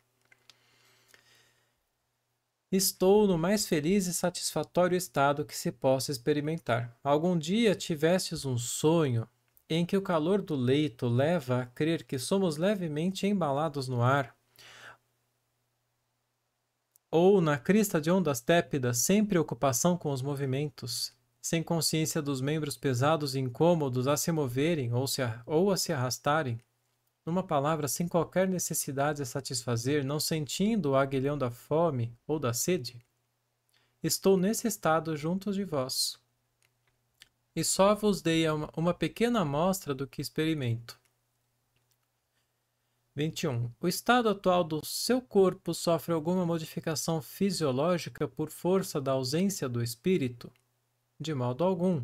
Estou no mais feliz e satisfatório estado que se possa experimentar. Algum dia tivestes um sonho em que o calor do leito leva a crer que somos levemente embalados no ar, ou na crista de ondas tépidas, sem preocupação com os movimentos, sem consciência dos membros pesados e incômodos a se moverem ou a se arrastarem, numa palavra, sem qualquer necessidade a satisfazer, não sentindo o aguilhão da fome ou da sede? Estou nesse estado junto de vós. E só vos dei uma pequena amostra do que experimento. 21. O estado atual do seu corpo sofre alguma modificação fisiológica por força da ausência do espírito? De modo algum.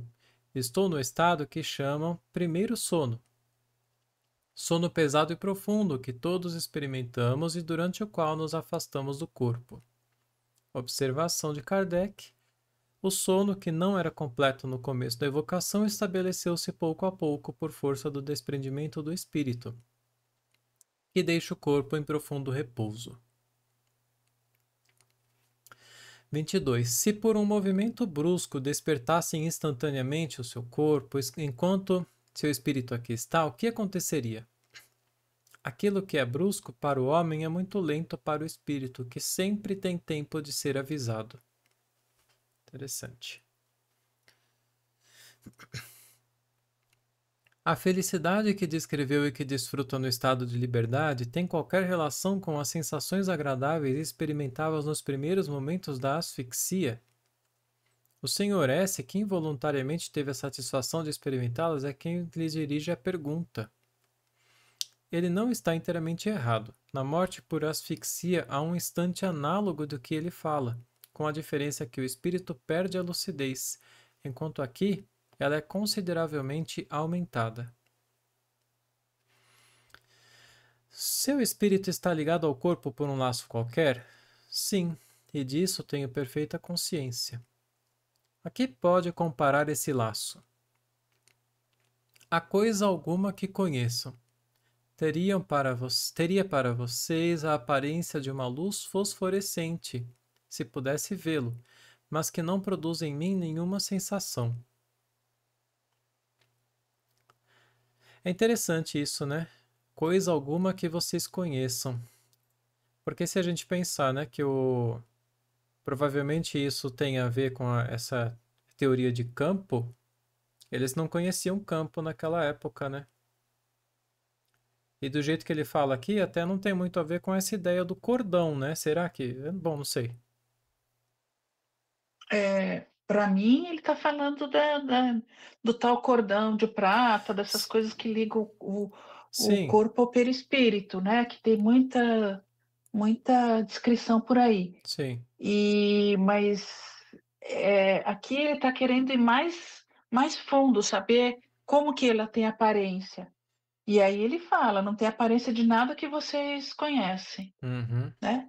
Estou no estado que chamam primeiro sono. Sono pesado e profundo que todos experimentamos e durante o qual nos afastamos do corpo. Observação de Kardec. O sono, que não era completo no começo da evocação, estabeleceu-se pouco a pouco por força do desprendimento do espírito, que deixa o corpo em profundo repouso. 22. Se por um movimento brusco despertassem instantaneamente o seu corpo, enquanto seu espírito aqui está, o que aconteceria? Aquilo que é brusco para o homem é muito lento para o espírito, que sempre tem tempo de ser avisado. Interessante. A felicidade que descreveu e que desfruta no estado de liberdade tem qualquer relação com as sensações agradáveis experimentadas nos primeiros momentos da asfixia? O Sr. S., que involuntariamente teve a satisfação de experimentá-las, é quem lhe dirige a pergunta. Ele não está inteiramente errado. Na morte por asfixia há um instante análogo do que ele fala, com a diferença que o espírito perde a lucidez, enquanto aqui ela é consideravelmente aumentada. Seu espírito está ligado ao corpo por um laço qualquer? Sim, e disso tenho perfeita consciência. A que pode comparar esse laço? A coisa alguma que conheçam. Teria para vocês a aparência de uma luz fosforescente, se pudesse vê-lo, mas que não produz em mim nenhuma sensação. É interessante isso, né? Coisa alguma que vocês conheçam. Porque se a gente pensar, né, que provavelmente isso tem a ver com essa teoria de campo. Eles não conheciam campo naquela época, né? E do jeito que ele fala aqui, até não tem muito a ver com essa ideia do cordão, né? Será que... Bom, não sei. Para mim, ele está falando do tal cordão de prata, dessas coisas que ligam o corpo ao perispírito, né? Que tem muita descrição por aí. Sim. Mas aqui ele está querendo ir mais fundo, saber como que ela tem aparência. E aí ele fala, não tem aparência de nada que vocês conhecem, né?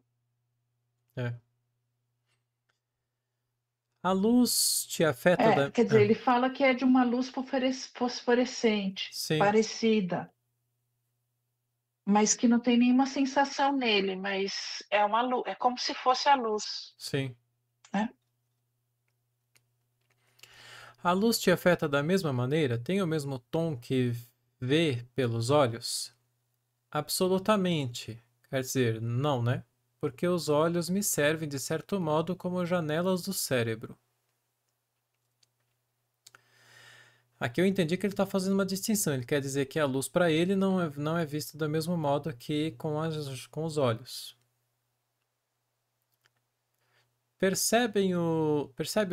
A luz te afeta Quer dizer, ele fala que é de uma luz fosforescente, parecida, mas que não tem nenhuma sensação nele, mas é uma luz, é como se fosse a luz. Sim. Né? A luz te afeta da mesma maneira? Tem o mesmo tom que vê pelos olhos? Absolutamente. Quer dizer, não, né? Porque os olhos me servem, de certo modo, como janelas do cérebro. Aqui eu entendi que ele está fazendo uma distinção. Ele quer dizer que a luz para ele não é vista do mesmo modo que com os olhos. Percebe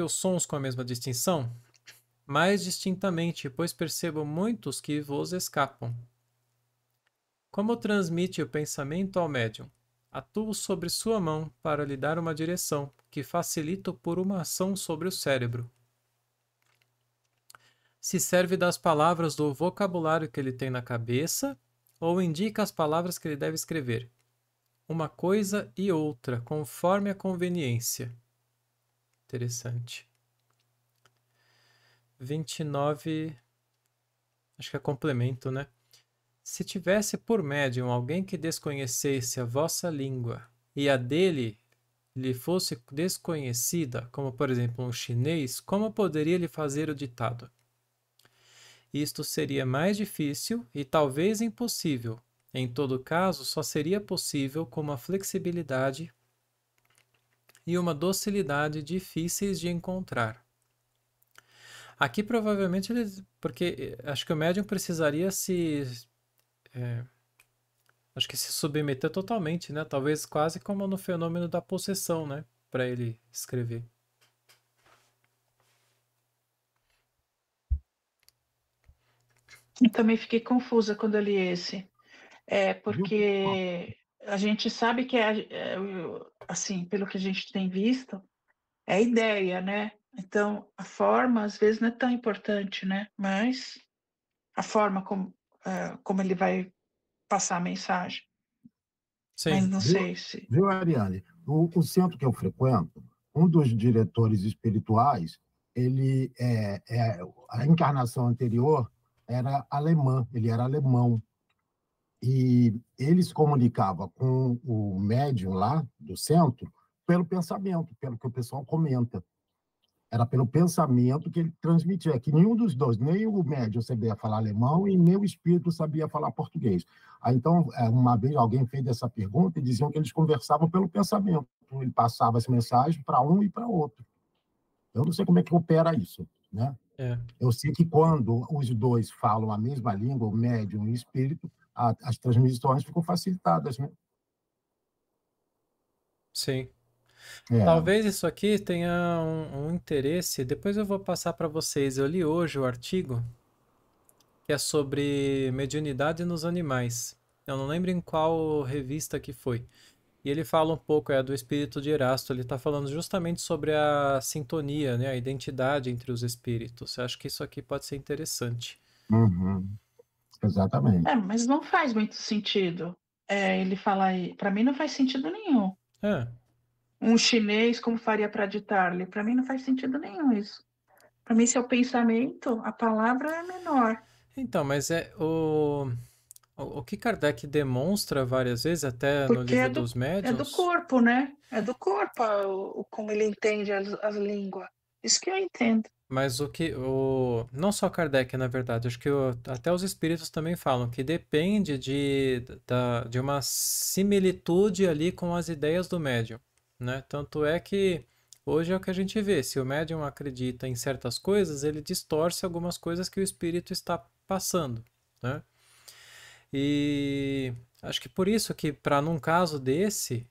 os sons com a mesma distinção? Mais distintamente, pois percebo muitos que vos escapam. Como transmite o pensamento ao médium? Atuo sobre sua mão para lhe dar uma direção, que facilito por uma ação sobre o cérebro. Se serve das palavras do vocabulário que ele tem na cabeça, ou indica as palavras que ele deve escrever. Uma coisa e outra, conforme a conveniência. Interessante. 29, acho que é complemento, né? Se tivesse por médium alguém que desconhecesse a vossa língua e a dele lhe fosse desconhecida, como por exemplo um chinês, como poderia lhe fazer o ditado? Isto seria mais difícil e talvez impossível. Em todo caso, só seria possível com uma flexibilidade e uma docilidade difíceis de encontrar. Aqui provavelmente porque acho que o médium precisaria acho que se submeter totalmente, né? Talvez quase como no fenômeno da possessão, né? Para ele escrever. Eu também fiquei confusa quando eu li esse. Porque a gente sabe que assim, pelo que a gente tem visto, é a ideia, né? Então, a forma, às vezes, não é tão importante, né? Mas a forma como ele vai passar a mensagem. Sim. Mas não sei se... Viu, Ariane? O centro que eu frequento, um dos diretores espirituais, a encarnação anterior era alemã, ele era alemão. E ele se comunicava com o médium lá do centro pelo pensamento, pelo que o pessoal comenta. Era pelo pensamento que ele transmitia, que nenhum dos dois, nem o médium sabia falar alemão e nem o espírito sabia falar português. Aí, então, uma vez alguém fez essa pergunta e diziam que eles conversavam pelo pensamento. Ele passava essa mensagem para um e para outro. Eu não sei como é que opera isso, né? Eu sei que quando os dois falam a mesma língua, o médium e o espírito, as transmissões ficam facilitadas, né? Sim. Talvez isso aqui tenha um interesse. Depois eu vou passar para vocês. Eu li hoje o artigo que é sobre mediunidade nos animais. Eu não lembro em qual revista que foi. E ele fala um pouco do espírito de Erasto. Ele está falando justamente sobre a sintonia, né, a identidade entre os espíritos. Eu acho que isso aqui pode ser interessante. Exatamente. Mas não faz muito sentido. Ele fala aí, para mim não faz sentido nenhum. Um chinês, como faria para ditar-lhe? Para mim não faz sentido nenhum isso. Para mim, se é o pensamento, a palavra é menor. Então, mas o que Kardec demonstra várias vezes, até no livro dos médiuns... É do corpo, né? É do corpo como ele entende as línguas. Isso que eu entendo. Mas não só Kardec, na verdade, acho que até os espíritos também falam que depende de uma similitude ali com as ideias do médium, né? Tanto é que Hoje é o que a gente vê. Se o médium acredita em certas coisas, ele distorce algumas coisas que o espírito está passando, né? E acho que por isso que, para num caso desse,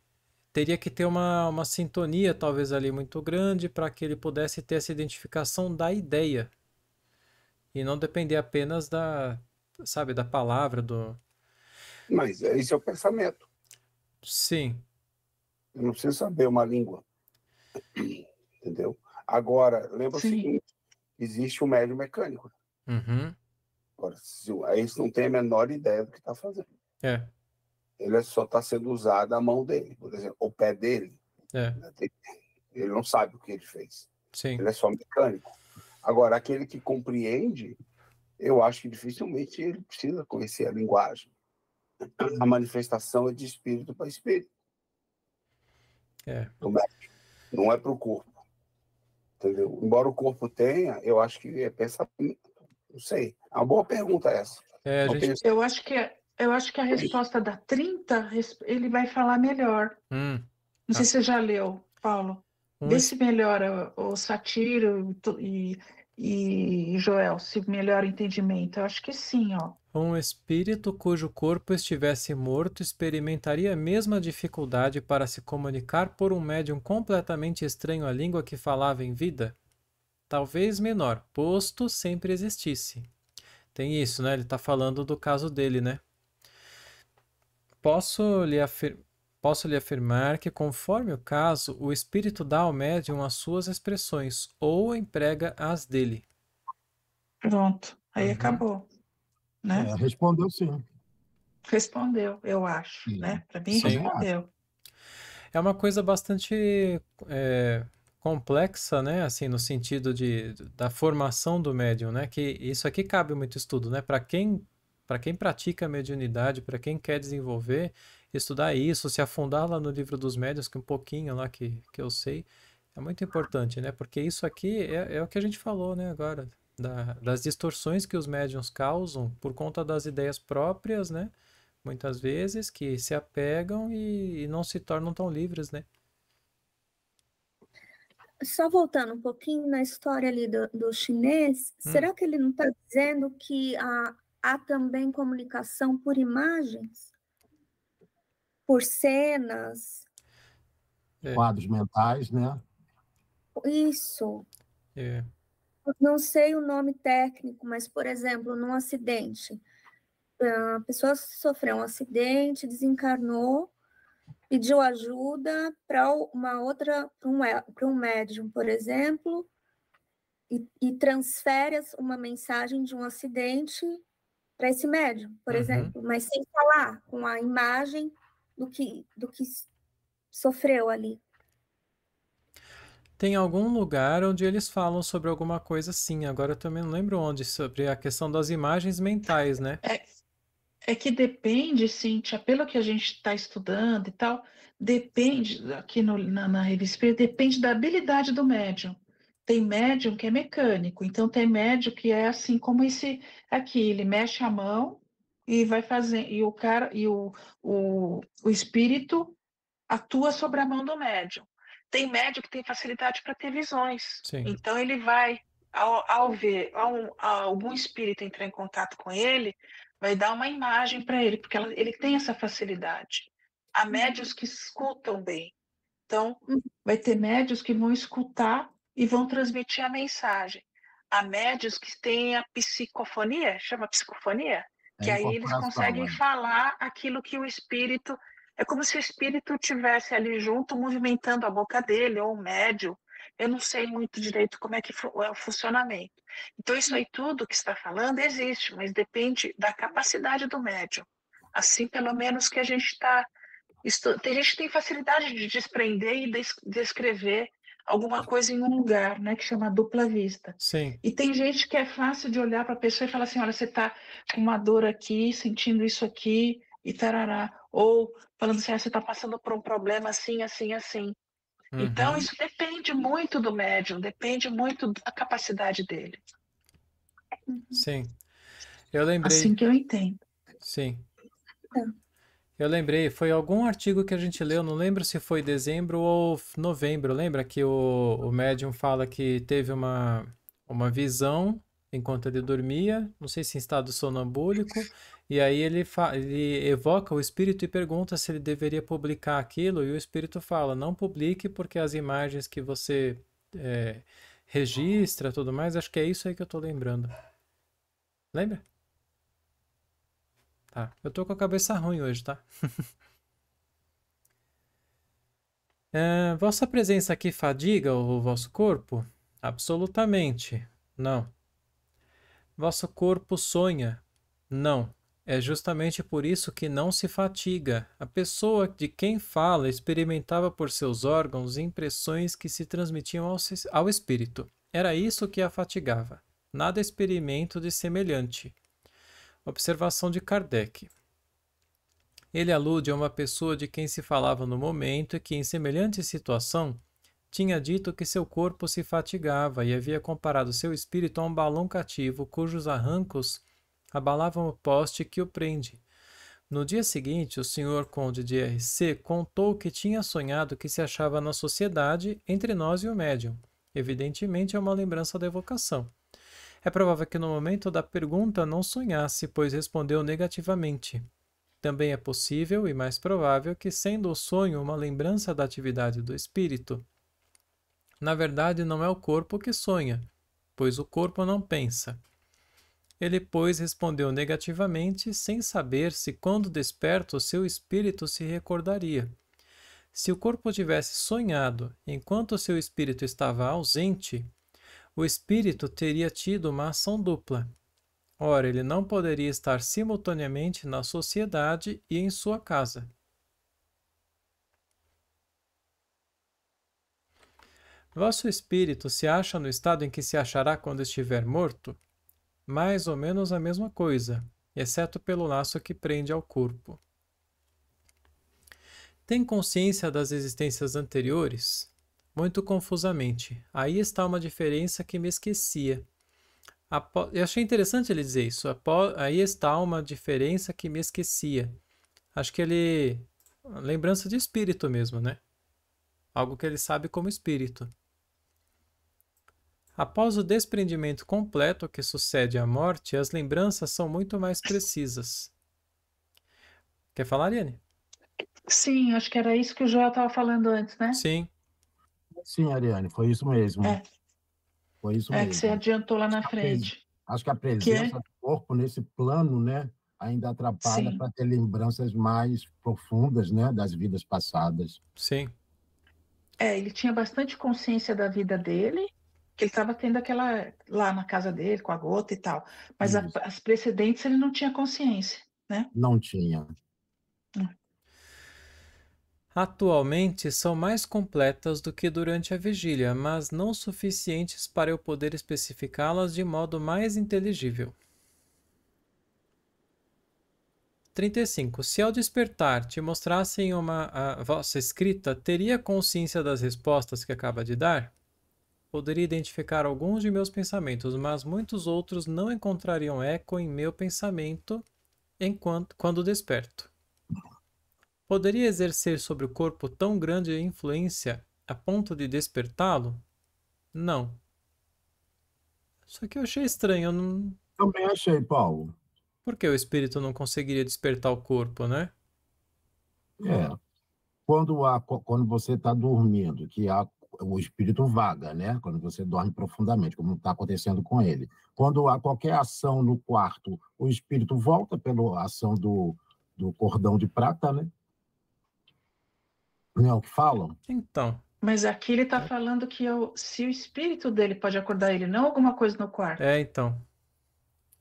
teria que ter uma sintonia talvez ali muito grande para que ele pudesse ter essa identificação da ideia e não depender apenas da, sabe, da palavra, do... Mas esse é o pensamento. Sim. Eu não preciso saber uma língua. Entendeu? Agora, lembra o seguinte, existe um médium mecânico. Uhum. Agora, esse não tem a menor ideia do que está fazendo. Ele só está sendo usado a mão dele, por exemplo, o pé dele. Ele não sabe o que ele fez. Sim. Ele é só mecânico. Agora, aquele que compreende, eu acho que dificilmente ele precisa conhecer a linguagem. A manifestação é de espírito para espírito. Não é para o corpo. Entendeu? Embora o corpo tenha, eu acho que é pensamento. Não sei. É uma boa pergunta essa. Eu acho que a resposta da 30, ele vai falar melhor. Não sei se você já leu, Paulo. Vê se melhora o Satiro e Joel, se melhora o entendimento. Eu acho que sim, ó. Um espírito cujo corpo estivesse morto experimentaria a mesma dificuldade para se comunicar por um médium completamente estranho à língua que falava em vida? Talvez menor, posto sempre existisse. Tem isso, né? Ele está falando do caso dele, né? Posso lhe afirmar que, conforme o caso, o espírito dá ao médium as suas expressões ou emprega as dele. Pronto, aí acabou. Né? Respondeu sim. Respondeu, eu acho. Né? Para mim, respondeu. É uma coisa bastante complexa, né? Assim, no sentido da formação do médium, né? Que isso aqui cabe muito estudo, né? Para quem pratica a mediunidade, para quem quer desenvolver, estudar isso, se afundar lá no livro dos médiuns, que um pouquinho lá que eu sei, é muito importante, né? Porque isso aqui é o que a gente falou, né? Agora, das distorções que os médiuns causam por conta das ideias próprias, né? Muitas vezes que se apegam e não se tornam tão livres, né? Só voltando um pouquinho na história ali do chinês, será que ele não está dizendo que há também comunicação por imagens? Por cenas? Quadros mentais, né? Isso. Não sei o nome técnico, mas, por exemplo, num acidente, a pessoa sofreu um acidente, desencarnou, pediu ajuda para um médium, por exemplo, e transfere uma mensagem de um acidente para esse médium, por exemplo, mas sem falar, com a imagem do que sofreu ali. Tem algum lugar onde eles falam sobre alguma coisa assim, agora eu também não lembro onde, sobre a questão das imagens mentais, né? É que depende, Cíntia, pelo que a gente está estudando e tal, depende, aqui na revista Espírita, depende da habilidade do médium. Tem médium que é mecânico, então tem médium que é assim como esse aqui, ele mexe a mão e vai fazer, e o espírito atua sobre a mão do médium. Tem médium que tem facilidade para ter visões. Sim. Então ele vai, ao ver algum espírito entrar em contato com ele, vai dar uma imagem para ele, porque ele tem essa facilidade. Há médios que escutam bem. Então, vai ter médios que vão escutar e vão transmitir a mensagem. Há médios que têm a psicofonia, chama psicofonia, que aí eles conseguem falar aquilo que o espírito... É como se o espírito estivesse ali junto, movimentando a boca dele, ou o médium. Eu não sei muito direito como é que é o funcionamento. Então, isso aí tudo que está falando existe, mas depende da capacidade do médium. Assim, pelo menos que a gente está... Tem gente que tem facilidade de desprender e descrever alguma coisa em um lugar, né, que chama dupla vista. Sim. E tem gente que é fácil de olhar para a pessoa e falar assim, olha, você está com uma dor aqui, sentindo isso aqui, e tarará. Ou falando assim, você está passando por um problema assim, assim, assim. Então, isso depende muito do médium, depende muito da capacidade dele. Sim. Eu lembrei... Assim que eu entendo. Sim. Eu lembrei, foi algum artigo que a gente leu, não lembro se foi dezembro ou novembro, lembra que o médium fala que teve uma visão enquanto ele dormia, não sei se em estado sonambúlico, e aí ele evoca o espírito e pergunta se ele deveria publicar aquilo, e o espírito fala, não publique porque as imagens que você registra, tudo mais, acho que é isso aí que eu tô lembrando. Lembra? Tá, eu tô com a cabeça ruim hoje, tá? Vossa presença aqui fadiga o vosso corpo? Absolutamente, não. Vosso corpo sonha? Não. É justamente por isso que não se fatiga. A pessoa de quem fala experimentava por seus órgãos impressões que se transmitiam ao espírito. Era isso que a fatigava. Nada experimento de semelhante. Observação de Kardec. Ele alude a uma pessoa de quem se falava no momento e que, em semelhante situação, tinha dito que seu corpo se fatigava e havia comparado seu espírito a um balão cativo cujos arrancos abalavam o poste que o prende. No dia seguinte, o Sr. Conde de R.C. contou que tinha sonhado que se achava na sociedade entre nós e o médium. Evidentemente é uma lembrança da evocação. É provável que no momento da pergunta não sonhasse, pois respondeu negativamente. Também é possível e mais provável que, sendo o sonho uma lembrança da atividade do espírito, na verdade não é o corpo que sonha, pois o corpo não pensa. Ele, pois, respondeu negativamente, sem saber se, quando desperto, seu espírito se recordaria. Se o corpo tivesse sonhado enquanto seu espírito estava ausente, o espírito teria tido uma ação dupla. Ora, ele não poderia estar simultaneamente na sociedade e em sua casa. Vosso espírito se acha no estado em que se achará quando estiver morto? Mais ou menos a mesma coisa, exceto pelo laço que prende ao corpo. Tem consciência das existências anteriores? Muito confusamente. Aí está uma diferença que me esquecia. Eu achei interessante ele dizer isso. Aí está uma diferença que me esquecia. Acho que ele... lembrança de espírito mesmo, né? Algo que ele sabe como espírito. Após o desprendimento completo que sucede à morte, as lembranças são muito mais precisas. Quer falar, Ariane? Sim, acho que era isso que o Joel estava falando antes, né? Sim. Sim, Ariane, foi isso mesmo. Foi isso mesmo. Que você adiantou lá na frente. Acho que a presença do corpo nesse plano, né, ainda atrapalha para ter lembranças mais profundas, né, das vidas passadas. Sim. Ele tinha bastante consciência da vida dele, que ele estava tendo aquela lá na casa dele, com a gota e tal. Mas as precedentes ele não tinha consciência, né? Não tinha. Atualmente são mais completas do que durante a vigília, mas não suficientes para eu poder especificá-las de modo mais inteligível. 35. Se ao despertar te mostrassem a vossa escrita, teria consciência das respostas que acaba de dar? Poderia identificar alguns de meus pensamentos, mas muitos outros não encontrariam eco em meu pensamento quando desperto. Poderia exercer sobre o corpo tão grande influência a ponto de despertá-lo? Não. Só que eu achei estranho, eu não... Também achei, Paulo. Por que o espírito não conseguiria despertar o corpo, né? Quando você está dormindo, o espírito vaga, né? Quando você dorme profundamente, como está acontecendo com ele. Quando há qualquer ação no quarto, o espírito volta pela ação do cordão de prata, né? Não é o que falam? Então. Mas aqui ele está falando que se o espírito dele pode acordar ele, não alguma coisa no quarto. Então.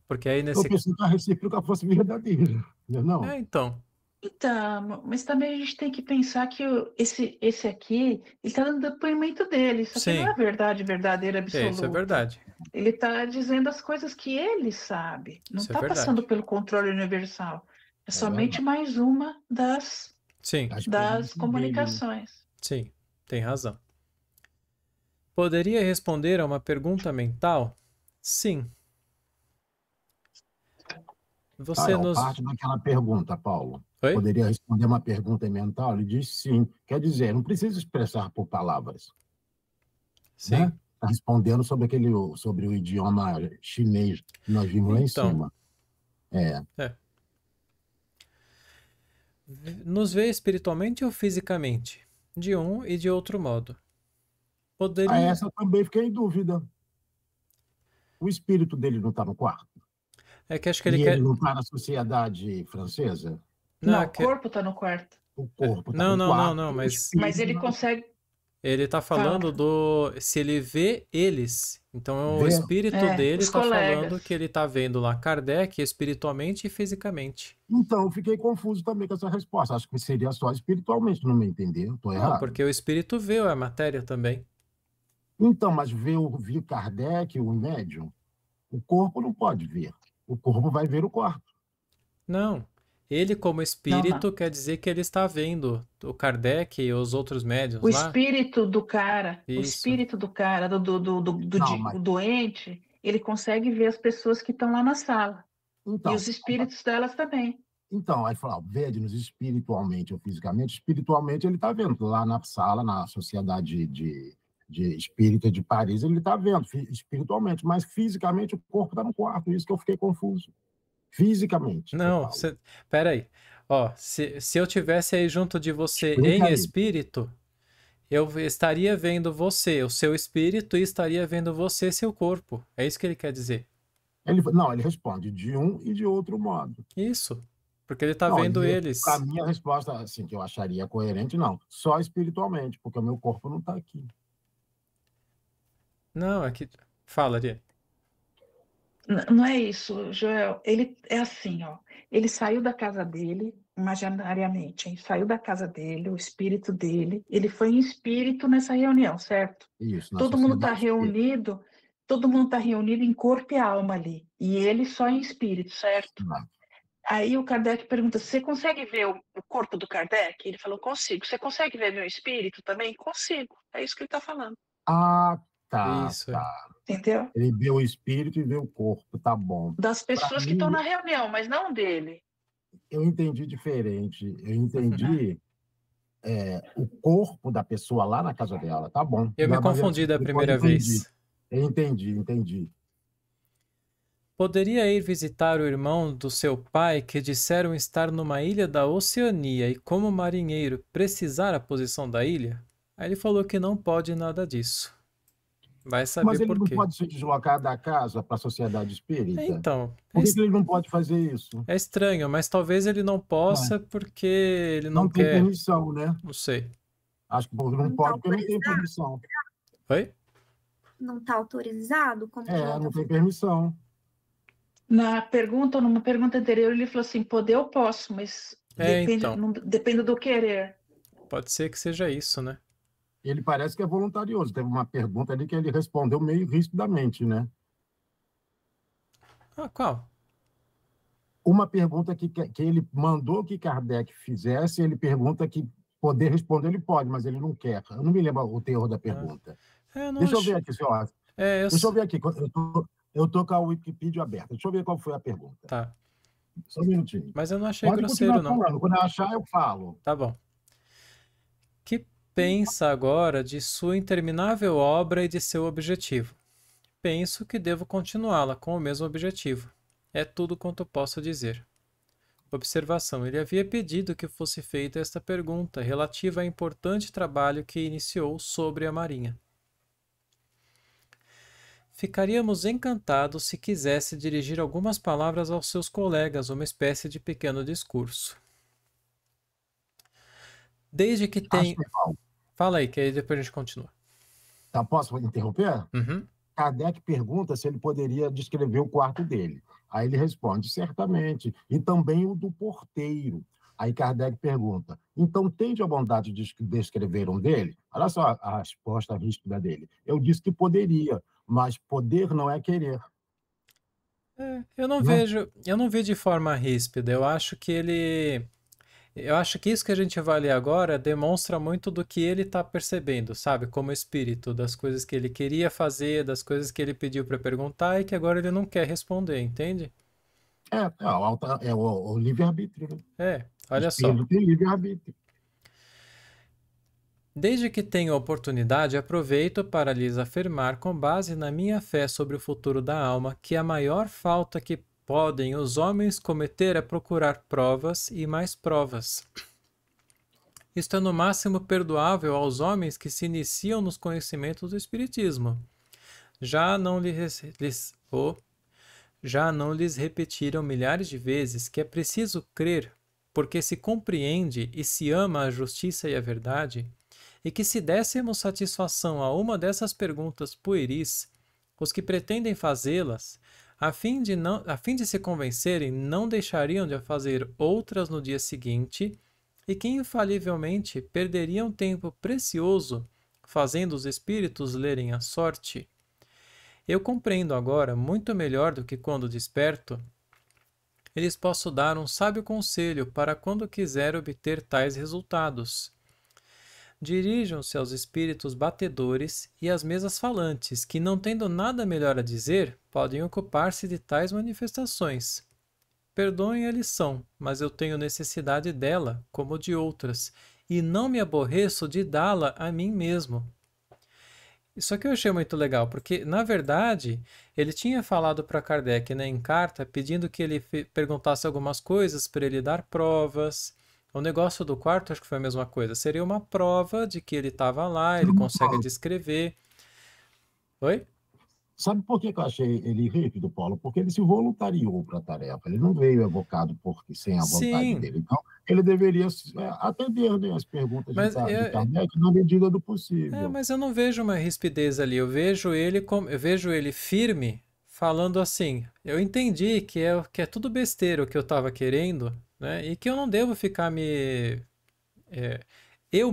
Porque aí nesse... Eu pensei que a recíproca fosse verdadeira, não? Então. Então, mas também a gente tem que pensar que esse aqui, ele está dando depoimento dele. Isso aqui não é verdade verdadeira absoluta. Isso é verdade. Ele está dizendo as coisas que ele sabe. Não está passando pelo controle universal. É somente mais uma das comunicações. Sim, tem razão. Poderia responder a uma pergunta mental? Sim. Você nos... parte daquela pergunta, Paulo. Oi? Poderia responder uma pergunta mental? Ele diz sim. Quer dizer, não precisa expressar por palavras. Sim. Né? Está respondendo sobre o idioma chinês que nós vimos lá em cima. Nos vê espiritualmente ou fisicamente? De um e de outro modo. Poderia... Essa também fiquei em dúvida. O espírito dele não está no quarto? É que acho que ele não está na sociedade francesa? Não, o corpo está no quarto. O corpo está no quarto. Não, mas ele consegue... Ele está falando se ele vê eles. Então o espírito dele está falando que ele está vendo lá Kardec espiritualmente e fisicamente. Então, eu fiquei confuso também com essa resposta. Acho que seria só espiritualmente, não me entender. Estou errado. Não, porque o espírito vê a matéria também. Então, mas ver Kardec, o médium, o corpo não pode ver. O corpo vai ver o quarto. Não. Ele, como espírito, quer dizer que ele está vendo o Kardec e os outros médiuns lá. O espírito do cara, o espírito do cara, do doente, ele consegue ver as pessoas que estão lá na sala. Então, e os espíritos delas também. Então, aí fala, vede-nos espiritualmente ou fisicamente. Espiritualmente ele está vendo. Lá na sala, na sociedade de espírita de Paris, ele está vendo espiritualmente, mas fisicamente o corpo está no quarto. Isso que eu fiquei confuso. Fisicamente. Não, peraí. Ó, se eu tivesse aí junto de você em espírito, eu estaria vendo você, o seu espírito, e estaria vendo você, seu corpo. É isso que ele quer dizer. Ele responde de um e de outro modo. Isso, porque ele está vendo eles. A minha resposta, assim, que eu acharia coerente, não. Só espiritualmente, porque o meu corpo não está aqui. Não, é que... Fala, Ari. Não é isso, Joel. Ele é assim, ó. Ele saiu da casa dele, imaginariamente, hein? Saiu da casa dele, o espírito dele. Ele foi em espírito nessa reunião, certo? Isso. Todo mundo está reunido. Todo mundo está reunido em corpo e alma ali. E ele só em espírito, certo? Não. Aí o Kardec pergunta: você consegue ver o corpo do Kardec? Ele falou: consigo. Você consegue ver meu espírito também? Consigo. É isso que ele está falando. Ah, tá. Isso, tá. Entendeu? Ele vê o espírito e vê o corpo, tá bom. Das pessoas que estão na reunião, mas não dele. Eu entendi diferente. Eu entendi o corpo da pessoa lá na casa dela, tá bom. Eu me confundi da primeira vez. Eu entendi. Poderia ir visitar o irmão do seu pai que disseram estar numa ilha da Oceania e, como marinheiro, precisar a posição da ilha? Aí ele falou que não pode nada disso. Vai saber por quê. Mas ele não pode se deslocar da casa para a sociedade espírita? Então. Por que ele não pode fazer isso? É estranho, mas talvez ele não possa porque ele não quer... Não tem permissão, né? Não sei. Acho que não pode porque não tem permissão. Oi? Não está autorizado? Como não tem permissão. Numa pergunta anterior, ele falou assim: poder eu posso, mas depende do querer. Pode ser que seja isso, né? Ele parece que é voluntarioso. Teve uma pergunta ali que ele respondeu meio rispidamente, né? Ah, qual? Uma pergunta que ele mandou que Kardec fizesse, ele pergunta que poder responder ele pode, mas ele não quer. Eu não me lembro o teor da pergunta. Deixa eu ver aqui, senhor. Deixa eu ver aqui. Eu tô com a Wikipedia aberta. Deixa eu ver qual foi a pergunta. Tá. Só um minutinho. Mas eu não achei grosseiro, não. Falando. Quando eu achar, eu falo. Tá bom. Que pensa agora de sua interminável obra e de seu objetivo? Penso que devo continuá-la com o mesmo objetivo. É tudo quanto posso dizer. Observação. Ele havia pedido que fosse feita esta pergunta relativa ao importante trabalho que iniciou sobre a Marinha. Ficaríamos encantados se quisesse dirigir algumas palavras aos seus colegas, uma espécie de pequeno discurso. Desde que tem... Fala aí, que aí depois a gente continua. Tá, posso interromper? Uhum. Kardec pergunta se ele poderia descrever o quarto dele. Aí ele responde, certamente, e também o do porteiro. Aí Kardec pergunta, então tende a bondade de descrever um dele? Olha só a resposta ríspida dele. Eu disse que poderia, mas poder não é querer. Eu não vejo de forma ríspida. Eu acho que isso que a gente vai ler agora demonstra muito do que ele está percebendo, sabe? Como espírito, das coisas que ele queria fazer, das coisas que ele pediu para perguntar e que agora ele não quer responder, entende? É o livre-arbítrio, né? Olha só. O espírito tem livre-arbítrio. Desde que tenho oportunidade, aproveito para lhes afirmar, com base na minha fé sobre o futuro da alma, que a maior falta que podem os homens cometer é procurar provas e mais provas. Isto é no máximo perdoável aos homens que se iniciam nos conhecimentos do Espiritismo. Já não lhes repetiram milhares de vezes que é preciso crer, porque se compreende e se ama a justiça e a verdade, e que se dessemos satisfação a uma dessas perguntas pueris, os que pretendem fazê-las, a fim de se convencerem, não deixariam de fazer outras no dia seguinte, e que infalivelmente perderiam tempo precioso fazendo os espíritos lerem a sorte. Eu compreendo agora, muito melhor do que quando desperto, lhes posso dar um sábio conselho para quando quiser obter tais resultados. Dirijam-se aos espíritos batedores e às mesas falantes, que, não tendo nada melhor a dizer, podem ocupar-se de tais manifestações. Perdoem a lição, mas eu tenho necessidade dela, como de outras, e não me aborreço de dá-la a mim mesmo. Isso aqui eu achei muito legal, porque, na verdade, ele tinha falado para Kardec, né, em carta, pedindo que ele perguntasse algumas coisas para ele dar provas. O negócio do quarto, acho que foi a mesma coisa. Seria uma prova de que ele estava lá, ele consegue descrever. Oi? Sabe por que eu achei ele rígido, Paulo? Porque ele se voluntariou para a tarefa. Ele não veio evocado sem a vontade dele. Então, ele deveria atender, né, as perguntas de Kardec na medida do possível. Mas eu não vejo uma rispidez ali. Eu vejo ele firme, falando assim: eu entendi que é tudo besteira o que eu estava querendo, né? E que eu não devo ficar eu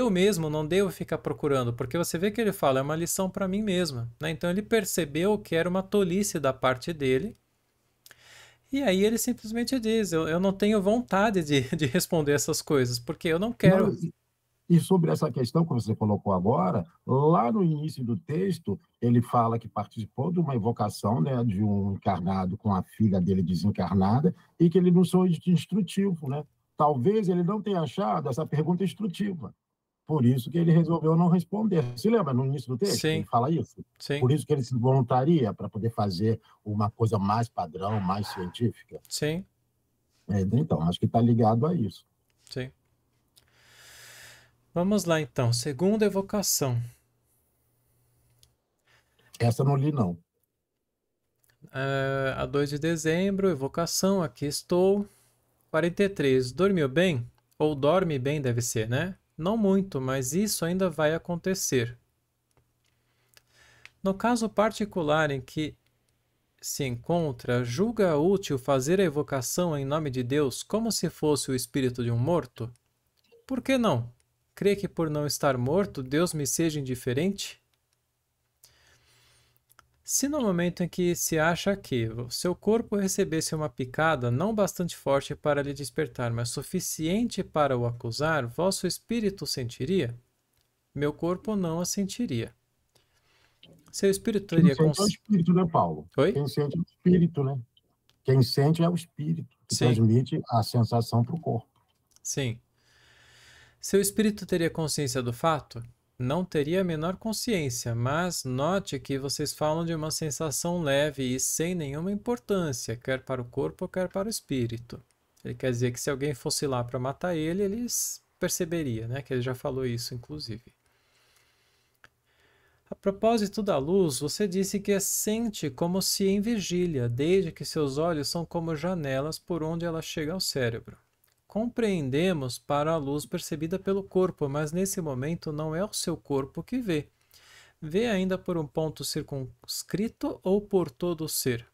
mesmo não devo ficar procurando, porque você vê que ele fala, é uma lição para mim mesma, né? Então ele percebeu que era uma tolice da parte dele, e aí ele simplesmente diz, eu não tenho vontade de responder essas coisas, porque eu não quero... Não, e sobre essa questão que você colocou agora, lá no início do texto, ele fala que participou de uma evocação, né, de um encarnado com a filha dele desencarnada, e que ele não foi instrutivo, né? Talvez ele não tenha achado essa pergunta instrutiva. Por isso que ele resolveu não responder. Você lembra no início do texto? Sim. Ele fala isso? Sim. Por isso que ele se voluntaria para poder fazer uma coisa mais padrão, mais científica? Sim. Então, acho que está ligado a isso. Sim. Vamos lá, então. Segunda evocação. Essa eu não li, não. A 2 de dezembro, evocação, aqui estou. 43. Dormiu bem? Ou dorme bem, deve ser, né? Não muito, mas isso ainda vai acontecer. No caso particular em que se encontra, julga útil fazer a evocação em nome de Deus como se fosse o espírito de um morto? Por que não? Crê que por não estar morto, Deus me seja indiferente? Se no momento em que se acha que seu corpo recebesse uma picada não bastante forte para lhe despertar, mas suficiente para o acusar, vosso espírito sentiria? Meu corpo não a sentiria. Seu espírito teria... Quem sente é o espírito, né, Paulo? Oi? Quem sente é o espírito, né? Quem sente é o espírito, que transmite a sensação para o corpo. Sim. Seu espírito teria consciência do fato? Não teria a menor consciência, mas note que vocês falam de uma sensação leve e sem nenhuma importância, quer para o corpo, quer para o espírito. Ele quer dizer que se alguém fosse lá para matar ele, eles perceberia, né? Que ele já falou isso, inclusive. A propósito da luz, você disse que a sente como se em vigília, desde que seus olhos são como janelas por onde ela chega ao cérebro. Compreendemos para a luz percebida pelo corpo, mas nesse momento não é o seu corpo que vê. Vê ainda por um ponto circunscrito ou por todo o ser.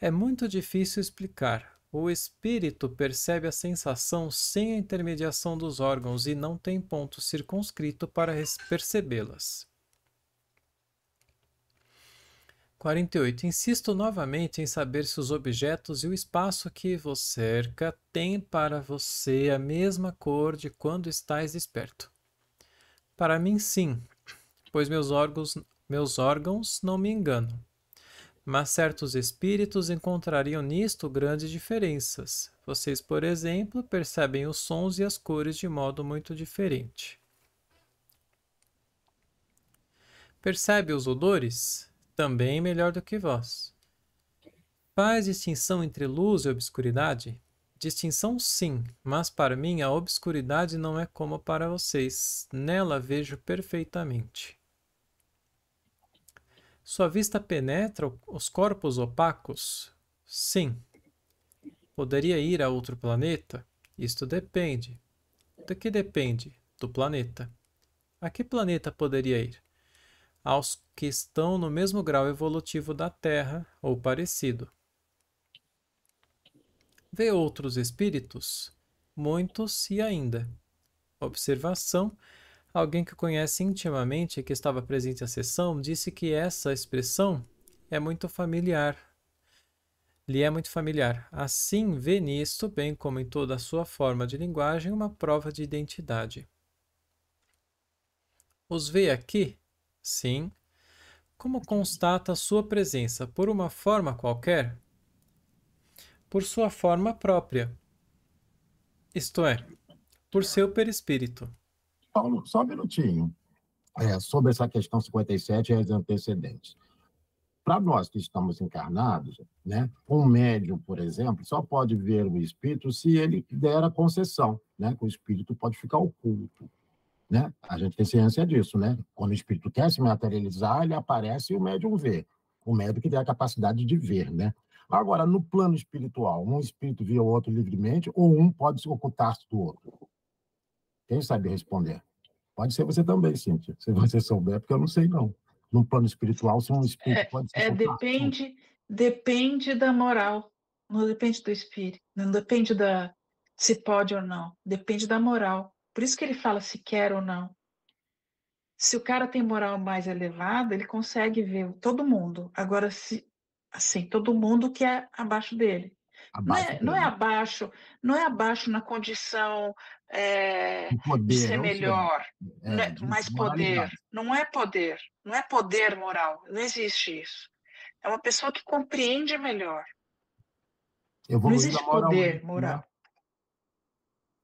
É muito difícil explicar. O espírito percebe a sensação sem a intermediação dos órgãos e não tem ponto circunscrito para percebê-las. 48. Insisto novamente em saber se os objetos e o espaço que vos cerca têm para você a mesma cor de quando estáis desperto. Para mim, sim, pois meus órgãos não me enganam. mas certos espíritos encontrariam nisto grandes diferenças. Vocês, por exemplo, percebem os sons e as cores de modo muito diferente. Percebe os odores? Também melhor do que vós. Faz distinção entre luz e obscuridade? Distinção sim, mas para mim a obscuridade não é como para vocês. Nela vejo perfeitamente. Sua vista penetra os corpos opacos? Sim. Poderia ir a outro planeta? Isto depende. Do que depende? Do planeta. A que planeta poderia ir? Aos que estão no mesmo grau evolutivo da Terra, ou parecido. Vê outros espíritos? Muitos e ainda. Observação. Alguém que conhece intimamente e que estava presente à sessão disse que essa expressão é muito familiar. Lhe é muito familiar. Assim, vê nisto, bem como em toda a sua forma de linguagem, uma prova de identidade. Os vê aqui? Sim. Como constata sua presença? Por uma forma qualquer? Por sua forma própria. Isto é, por seu perispírito. Paulo, só um minutinho. Sobre essa questão 57 e as antecedentes. Para nós que estamos encarnados, né, um médium, por exemplo, só pode ver o espírito se ele der a concessão, né, que o espírito pode ficar oculto. Né? A gente tem ciência disso, né? Quando o espírito quer se materializar, ele aparece e o médium vê. O médium que tem a capacidade de ver, né? Agora, no plano espiritual, um espírito vê o outro livremente ou um pode se ocultar-se do outro? Quem sabe responder? Pode ser você também, Cíntia, se você souber, porque eu não sei, não. No plano espiritual, se um espírito pode se ocultar. Depende da moral, não depende do espírito, não depende se pode ou não, depende da moral. Por isso que ele fala se quer ou não. Se o cara tem moral mais elevada, ele consegue ver todo mundo. Agora, todo mundo que é abaixo dele. Não é abaixo na condição de ser melhor, mais poder. Não é poder moral, não existe isso. É uma pessoa que compreende melhor. Não existe poder moral. Né?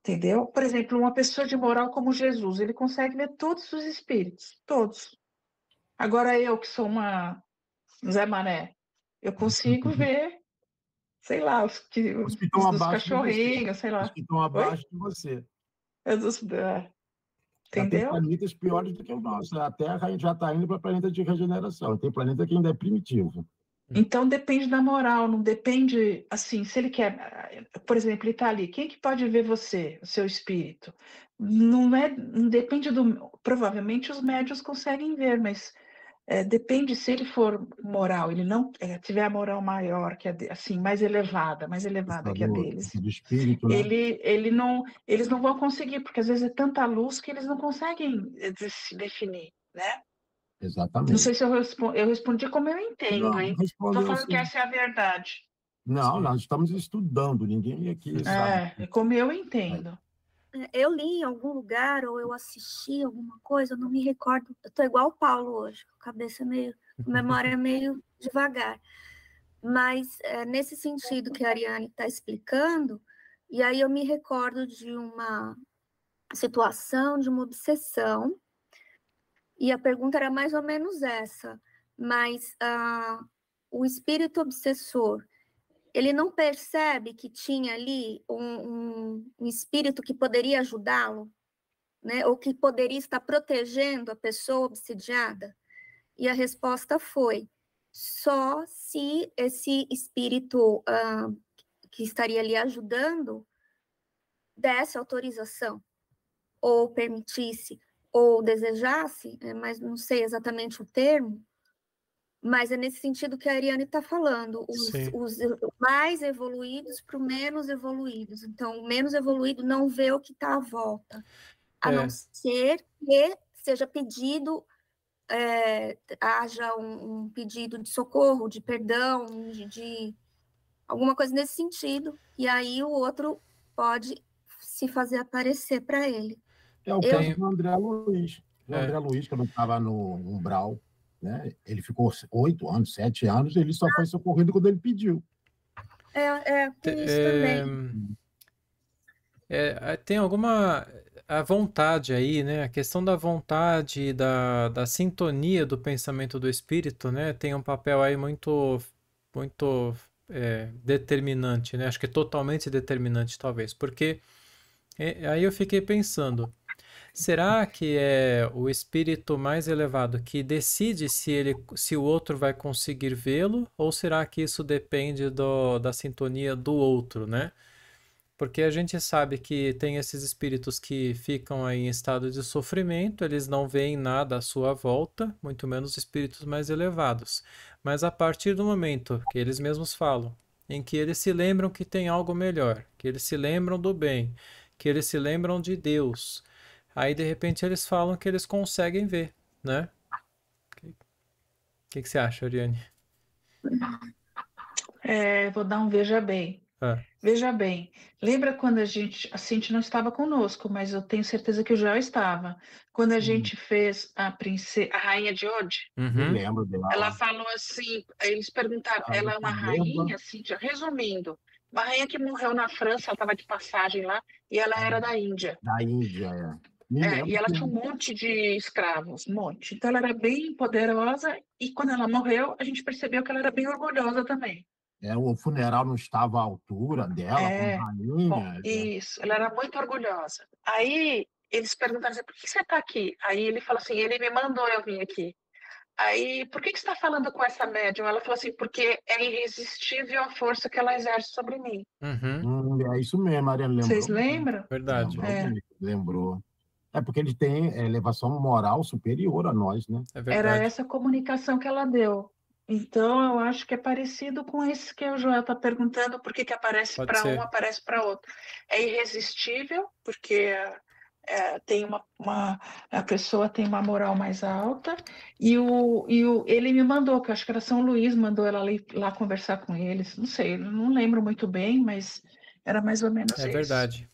Entendeu? Por exemplo, uma pessoa de moral como Jesus, ele consegue ver todos os espíritos, todos. Agora eu, que sou uma Zé Mané, eu consigo ver, sei lá, os cachorrinhos, sei lá. Os que estão abaixo de você. Entendeu? Tem planetas piores do que o nosso. A Terra já está indo para planeta de regeneração. Tem planeta que ainda é primitivo. Então depende da moral, não depende, assim, se ele quer, por exemplo, ele está ali, quem que pode ver você, o seu espírito? Não depende provavelmente os médios conseguem ver, mas depende se ele for moral, ele não tiver a moral maior, que assim, mais elevada que a deles. Do espírito, né? Eles não vão conseguir, porque às vezes é tanta luz que eles não conseguem se definir, né? Exatamente. Não sei se eu respondi como eu entendo, hein? Estou falando assim. Que essa é a verdade. Não, sim. Nós estamos estudando, ninguém aqui sabe. É como eu entendo. Eu li em algum lugar, ou eu assisti alguma coisa, eu não me recordo. Eu estou igual o Paulo hoje, com a cabeça memória meio devagar. Mas nesse sentido que a Ariane está explicando, e aí eu me recordo de uma situação, de uma obsessão, e a pergunta era mais ou menos essa, mas o espírito obsessor, ele não percebe que tinha ali um espírito que poderia ajudá-lo, né? Ou que poderia estar protegendo a pessoa obsidiada? E a resposta foi, só se esse espírito que estaria ali ajudando desse autorização, ou permitisse, ou desejasse, mas não sei exatamente o termo, mas é nesse sentido que a Ariane está falando, os mais evoluídos para os menos evoluídos. Então, o menos evoluído não vê o que está à volta, a não ser que seja pedido, haja um pedido de socorro, de perdão, de alguma coisa nesse sentido, e aí o outro pode se fazer aparecer para ele. É o caso do André Luiz. O André Luiz, que não estava no umbral. né? Ele ficou 8 anos, 7 anos, ele só foi socorrido quando ele pediu. Tem isso também. Tem alguma a vontade aí, né? A questão da vontade e da sintonia do pensamento do espírito, né? Tem um papel aí muito determinante, né? Acho que totalmente determinante, talvez, porque aí eu fiquei pensando, será que é o espírito mais elevado que decide se o outro vai conseguir vê-lo, ou será que isso depende da sintonia do outro, né? Porque a gente sabe que tem esses espíritos que ficam aí em estado de sofrimento, eles não veem nada à sua volta, muito menos espíritos mais elevados. Mas a partir do momento que eles mesmos falam, em que eles se lembram que tem algo melhor, que eles se lembram do bem, que eles se lembram de Deus, aí de repente eles falam que eles conseguem ver, né? O que você acha, Ariane? Vou dar um veja bem. Veja bem, lembra quando a Cintia não estava conosco, mas eu tenho certeza que o Joel estava. Quando a gente fez a Rainha de Ode, Eu lembro dela. Ela falou assim, eles perguntaram, ela é uma rainha, Cintia, resumindo, uma rainha que morreu na França, ela estava de passagem lá, e ela era da Índia. Da Índia, e ela tinha um monte de escravos, um monte. Então ela era bem poderosa, e quando ela morreu, a gente percebeu que ela era bem orgulhosa também. O funeral não estava à altura dela, como rainha. Isso, ela era muito orgulhosa. Aí eles perguntaram assim, por que você está aqui? Aí ele falou assim, ele me mandou eu vir aqui. Aí, por que você está falando com essa médium? Ela falou assim, porque é irresistível a força que ela exerce sobre mim. É isso mesmo, Mariana, lembrou. Vocês lembram? Verdade. Lembrou. É porque ele tem elevação moral superior a nós, né? Era essa comunicação que ela deu. Então, eu acho que é parecido com esse que o Joel está perguntando, por que aparece para um, aparece para outro. É irresistível, porque tem a pessoa tem uma moral mais alta, e ele me mandou, que eu acho que era São Luís, mandou ela lá conversar com eles. Não sei, não lembro muito bem, mas era mais ou menos isso. É verdade.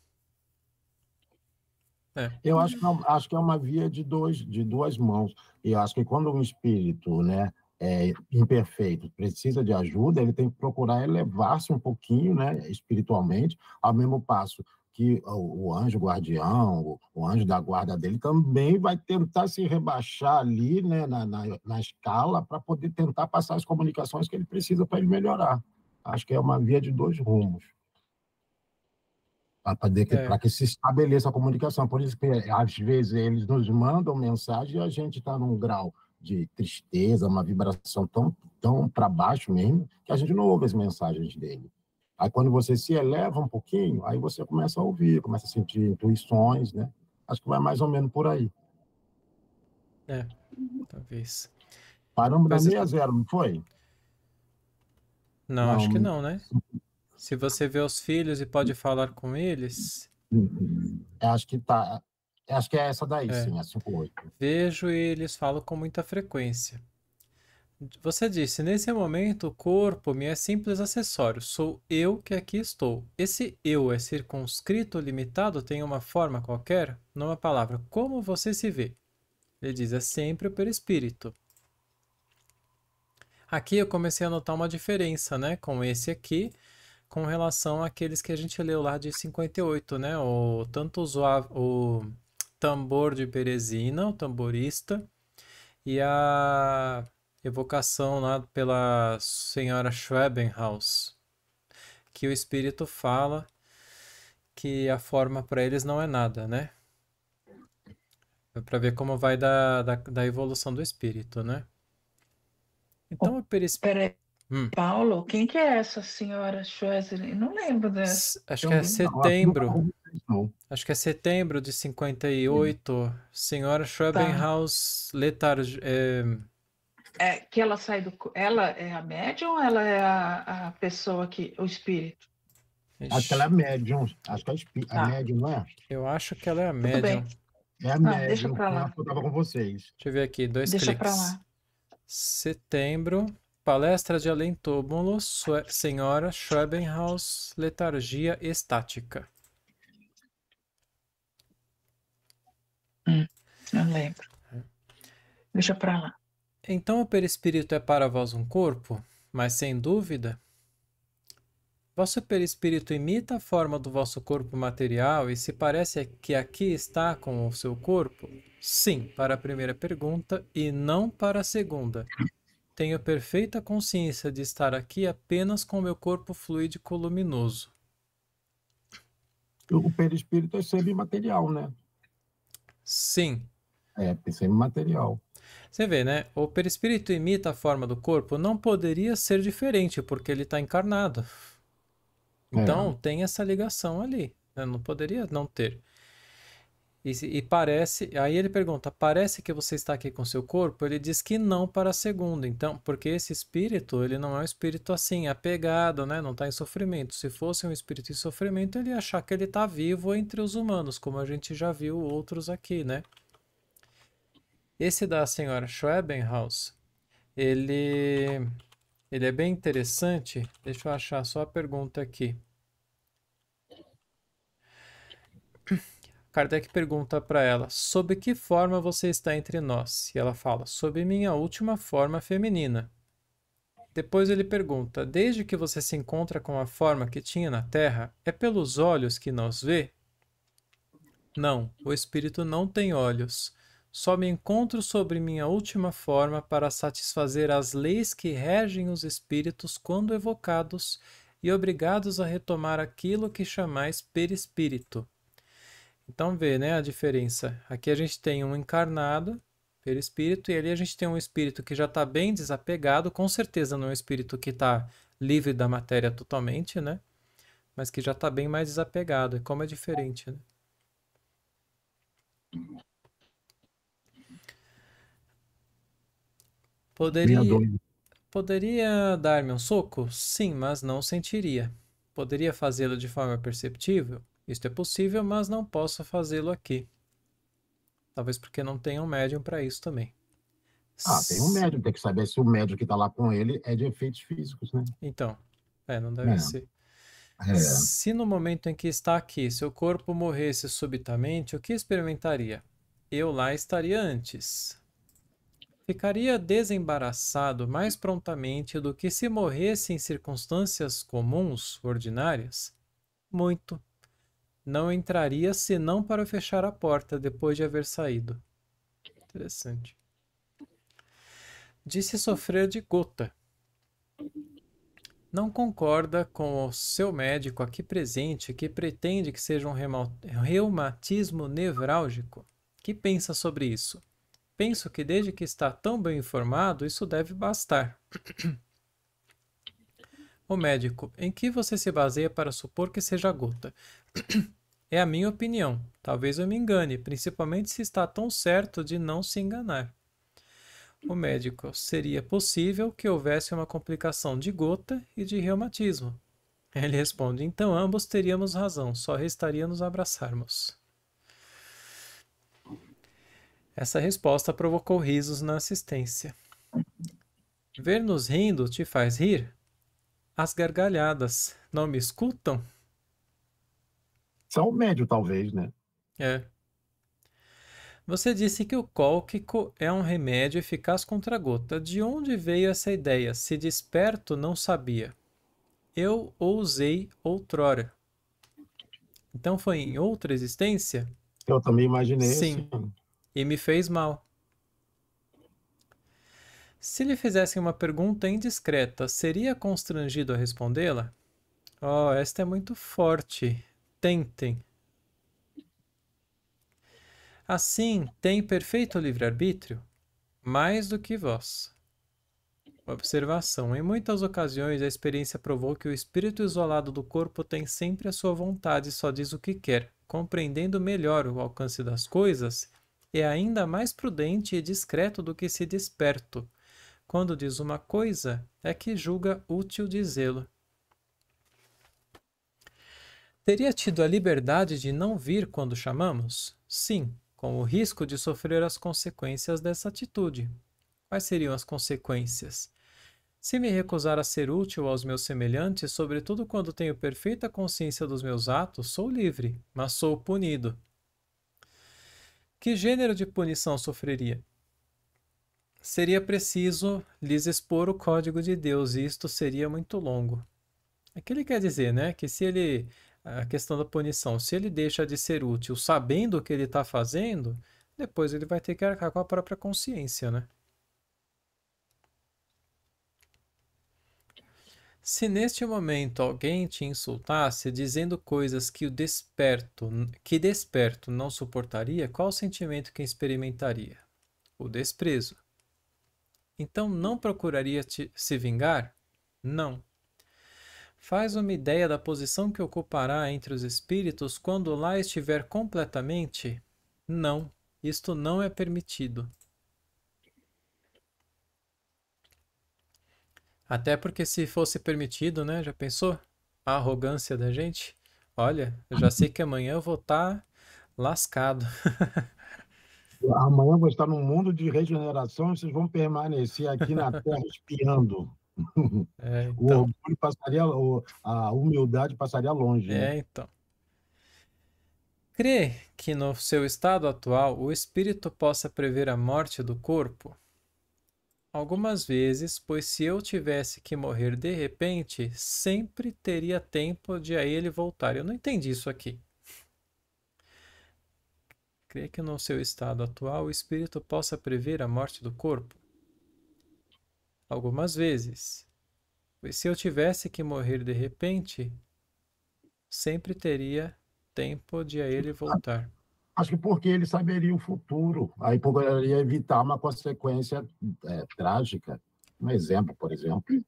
Eu acho que é uma via de duas mãos. E eu acho que quando um espírito, né, imperfeito precisa de ajuda, ele tem que procurar elevar-se um pouquinho, né, espiritualmente, ao mesmo passo que o anjo guardião, o anjo da guarda dele também vai tentar se rebaixar ali, né, na escala, para poder tentar passar as comunicações que ele precisa para ele melhorar. Acho que é uma via de dois rumos, para que se estabeleça a comunicação. Por isso que, às vezes, eles nos mandam mensagem e a gente está num grau de tristeza, uma vibração tão para baixo mesmo, que a gente não ouve as mensagens dele. Aí, quando você se eleva um pouquinho, aí você começa a ouvir, começa a sentir intuições, né? Acho que vai mais ou menos por aí. Talvez. Paramos na 60, não foi? Não, acho que não, né? Se você vê os filhos e pode falar com eles... Acho que é essa daí, sim, a 58. Vejo e eles falam com muita frequência. Você disse, nesse momento o corpo me é simples acessório, sou eu que aqui estou. Esse eu é circunscrito, limitado, tem uma forma qualquer? Numa palavra, como você se vê? Ele diz, é sempre o perispírito. Aqui eu comecei a notar uma diferença, né, com esse aqui, com relação àqueles que a gente leu lá de 58, né, tanto o tambor de Berezina, o tamborista, e a evocação lá pela senhora Schwebenhaus, que o espírito fala que a forma para eles não é nada, né? É para ver como vai da evolução do espírito, né? Então, o perispírito... Paulo, quem que é essa senhora Schwebenhaus? Não lembro dessa. Acho que é setembro. Acho que é setembro de 58. Senhora Schwebenhaus Letargia... que ela sai do... Ela é a médium ou ela é a pessoa que... O espírito? Acho que ela é médium. Acho que a médium, não é? Eu acho que ela é a médium. Bem. É a médium. Deixa pra lá. Eu estava com vocês. Deixa eu ver aqui, 2 cliques. Deixa pra lá. Setembro, palestra de além túmulo, senhora Schwebenhaus, letargia estática. Não lembro. Deixa pra lá. Então o perispírito é para vós um corpo? Mas sem dúvida, vosso perispírito imita a forma do vosso corpo material e se parece que aqui está com o seu corpo? Sim, para a primeira pergunta e não para a segunda. Tenho perfeita consciência de estar aqui apenas com meu corpo fluídico luminoso. O perispírito é semimaterial, né? Sim. É semimaterial. Você vê, né? O perispírito imita a forma do corpo, não poderia ser diferente, porque ele está encarnado. Então, tem essa ligação ali, né? Não poderia não ter. E parece... Aí ele pergunta, parece que você está aqui com seu corpo? Ele diz que não para a segunda. Então, porque esse espírito, ele não é um espírito assim, apegado, né? Não está em sofrimento. Se fosse um espírito em sofrimento, ele ia achar que ele está vivo entre os humanos, como a gente já viu outros aqui, né? Esse da senhora Schwebenhaus, ele é bem interessante. Deixa eu achar só a pergunta aqui. Kardec pergunta para ela, sob que forma você está entre nós? E ela fala, sob minha última forma feminina. Depois ele pergunta, desde que você se encontra com a forma que tinha na Terra, é pelos olhos que nos vê? Não, o espírito não tem olhos. Só me encontro sobre minha última forma para satisfazer as leis que regem os espíritos quando evocados e obrigados a retomar aquilo que chamais perispírito. Então vê, né, a diferença. Aqui a gente tem um encarnado, perispírito, e ali a gente tem um espírito que já está bem desapegado, com certeza não é um espírito que está livre da matéria totalmente, né? Mas que já está bem mais desapegado. E como é diferente, né? Poderia dar-me um soco? Sim, mas não sentiria. Poderia fazê-lo de forma perceptível? Isto é possível, mas não posso fazê-lo aqui. Talvez porque não tenha um médium para isso também. Tem um médium, tem que saber se o médium que está lá com ele é de efeitos físicos, né? Então, não deve ser. Se no momento em que está aqui, seu corpo morresse subitamente, o que experimentaria? Eu lá estaria antes. Ficaria desembaraçado mais prontamente do que se morresse em circunstâncias comuns, ordinárias? Muito. Não entraria senão para fechar a porta depois de haver saído. Interessante. Disse sofrer de gota. Não concorda com o seu médico aqui presente que pretende que seja um reumatismo nevrálgico? Que pensa sobre isso? Penso que desde que está tão bem informado, isso deve bastar. O médico, em que você se baseia para supor que seja gota? É a minha opinião. Talvez eu me engane, principalmente se está tão certo de não se enganar. O médico, seria possível que houvesse uma complicação de gota e de reumatismo. Ele responde, então ambos teríamos razão, só restaria nos abraçarmos. Essa resposta provocou risos na assistência. Ver-nos rindo te faz rir? As gargalhadas não me escutam? Só o médio, talvez, né? Você disse que o cólquico é um remédio eficaz contra a gota. De onde veio essa ideia? Se desperto, não sabia. Eu o usei outrora. Então foi em outra existência? Eu também imaginei. Sim. Assim. E me fez mal. Se lhe fizessem uma pergunta indiscreta, seria constrangido a respondê-la? Oh, esta é muito forte. Tentem. Assim, tem perfeito livre-arbítrio? Mais do que vós. Observação. Em muitas ocasiões, a experiência provou que o espírito isolado do corpo tem sempre a sua vontade e só diz o que quer. Compreendendo melhor o alcance das coisas, é ainda mais prudente e discreto do que se desperto. Quando diz uma coisa, é que julga útil dizê-lo. Teria tido a liberdade de não vir quando chamamos? Sim, com o risco de sofrer as consequências dessa atitude. Quais seriam as consequências? Se me recusar a ser útil aos meus semelhantes, sobretudo quando tenho perfeita consciência dos meus atos, sou livre, mas sou punido. Que gênero de punição sofreria? seria preciso lhes expor o código de Deus, e isto seria muito longo. É que ele quer dizer, né, que se ele, a questão da punição, se ele deixa de ser útil sabendo o que ele está fazendo, depois ele vai ter que arcar com a própria consciência, né? Se neste momento alguém te insultasse dizendo coisas que desperto não suportaria, qual o sentimento que experimentaria? O desprezo. Então não procuraria se vingar? Não. Faz uma ideia da posição que ocupará entre os espíritos quando lá estiver completamente? Não, isto não é permitido. Até porque se fosse permitido, né? Já pensou? A arrogância da gente? Olha, eu já sei que amanhã eu vou estar lascado. Amanhã eu vou estar num mundo de regeneração e vocês vão permanecer aqui na Terra espiando. Então. O orgulho passaria, a humildade passaria longe. Né? Então. Crê que no seu estado atual o espírito possa prever a morte do corpo? Algumas vezes, pois se eu tivesse que morrer de repente, sempre teria tempo de a ele voltar. Eu não entendi isso aqui. Crê que no seu estado atual o espírito possa prever a morte do corpo? Algumas vezes. Pois se eu tivesse que morrer de repente, sempre teria tempo de a ele voltar. Acho que porque ele saberia o futuro, aí poderia evitar uma consequência trágica. Um exemplo, por exemplo.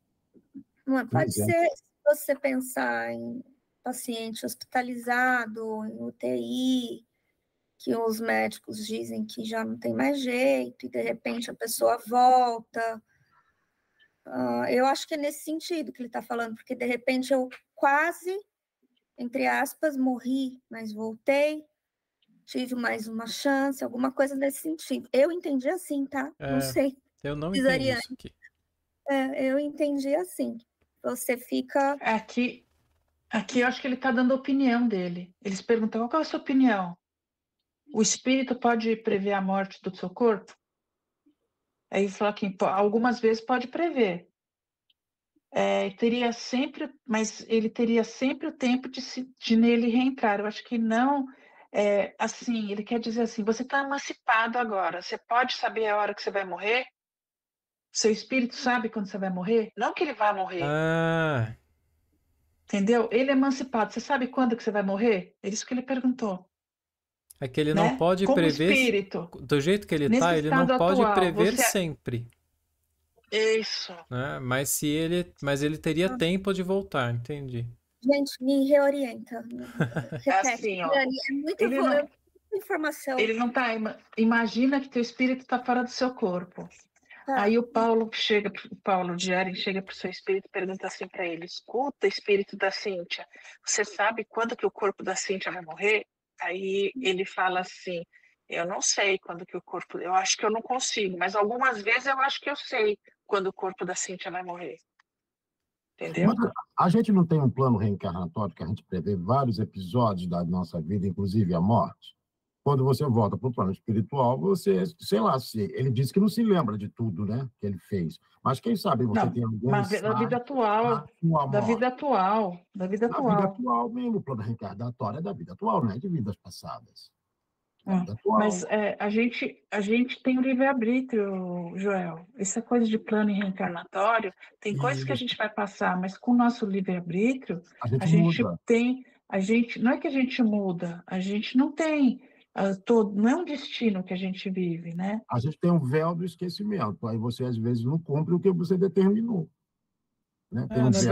Pode ser, se você pensar em paciente hospitalizado, em UTI, que os médicos dizem que já não tem mais jeito, e de repente a pessoa volta. Eu acho que é nesse sentido que ele está falando, porque de repente eu quase, entre aspas, morri, mas voltei, tive mais uma chance, alguma coisa nesse sentido. Eu entendi assim, tá? Não sei. Eu não entendi isso aqui. Eu entendi assim. Você fica... Aqui eu acho que ele está dando a opinião dele. Eles perguntam, qual é a sua opinião? O espírito pode prever a morte do seu corpo? Aí ele fala que algumas vezes pode prever. Mas ele teria sempre o tempo de nele reentrar. Eu acho que não... assim, ele quer dizer assim, você está emancipado agora. Você pode saber a hora que você vai morrer? Seu espírito sabe quando você vai morrer? Não que ele vai morrer. Entendeu? Ele é emancipado. Você sabe quando que você vai morrer? É isso que ele perguntou. É que ele não pode como prever... espírito. Do jeito que ele está, ele não pode prever sempre. Isso. Né? Mas ele teria tempo de voltar, entendi. Gente, me reorienta. Assim, ó. É muita informação. Ele não tá... Imagina que teu espírito está fora do seu corpo. Aí o Paulo Diário chega para o seu espírito e pergunta assim para ele, escuta, espírito da Cíntia, você sabe quando que o corpo da Cíntia vai morrer? Aí ele fala assim, eu não sei quando que o corpo... Eu acho que eu não consigo, mas algumas vezes eu acho que eu sei quando o corpo da Cíntia vai morrer. Entendeu? Mas a gente não tem um plano reencarnatório que a gente prevê vários episódios da nossa vida, inclusive a morte? Quando você volta para o plano espiritual, você, sei lá, ele disse que não se lembra de tudo, né, que ele fez. Mas quem sabe você tem algum insight da vida atual, da vida atual. Da vida atual mesmo, o plano reencarnatório é da vida atual, não é de vidas passadas. Mas a gente tem o livre-arbítrio, Joel. Essa coisa de plano reencarnatório, tem coisas que a gente vai passar, mas com o nosso livre-arbítrio, a gente tem... não é que a gente muda, a gente não tem... não é um destino que a gente vive, né? A gente tem um véu do esquecimento, aí você às vezes não cumpre o que você determinou. Né? Mas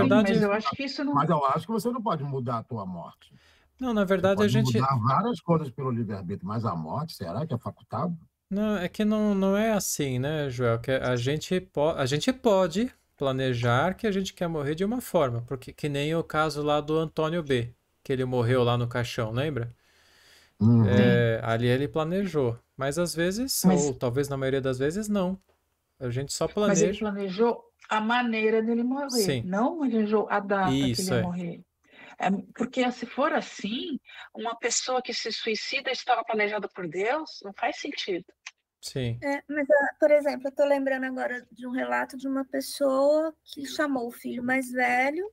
eu acho que isso não... Mas eu acho que você não pode mudar a tua morte. Não, na verdade você pode a gente... mudar várias coisas pelo livre-arbítrio, mas a morte, será que é facultado? Não, é que não é assim, né, Joel? Que a gente pode planejar que a gente quer morrer de uma forma, porque que nem o caso lá do Antônio B, que ele morreu lá no caixão, lembra? Ali ele planejou, mas às vezes, ou talvez na maioria das vezes, não. A gente só planeja. Mas ele planejou a maneira dele morrer, Sim. Não planejou a data que ele ia é. morrer. Porque se for assim, uma pessoa que se suicida estava planejada por Deus, não faz sentido. Sim. Mas, por exemplo, eu estou lembrando agora de um relato de uma pessoa que chamou o filho mais velho,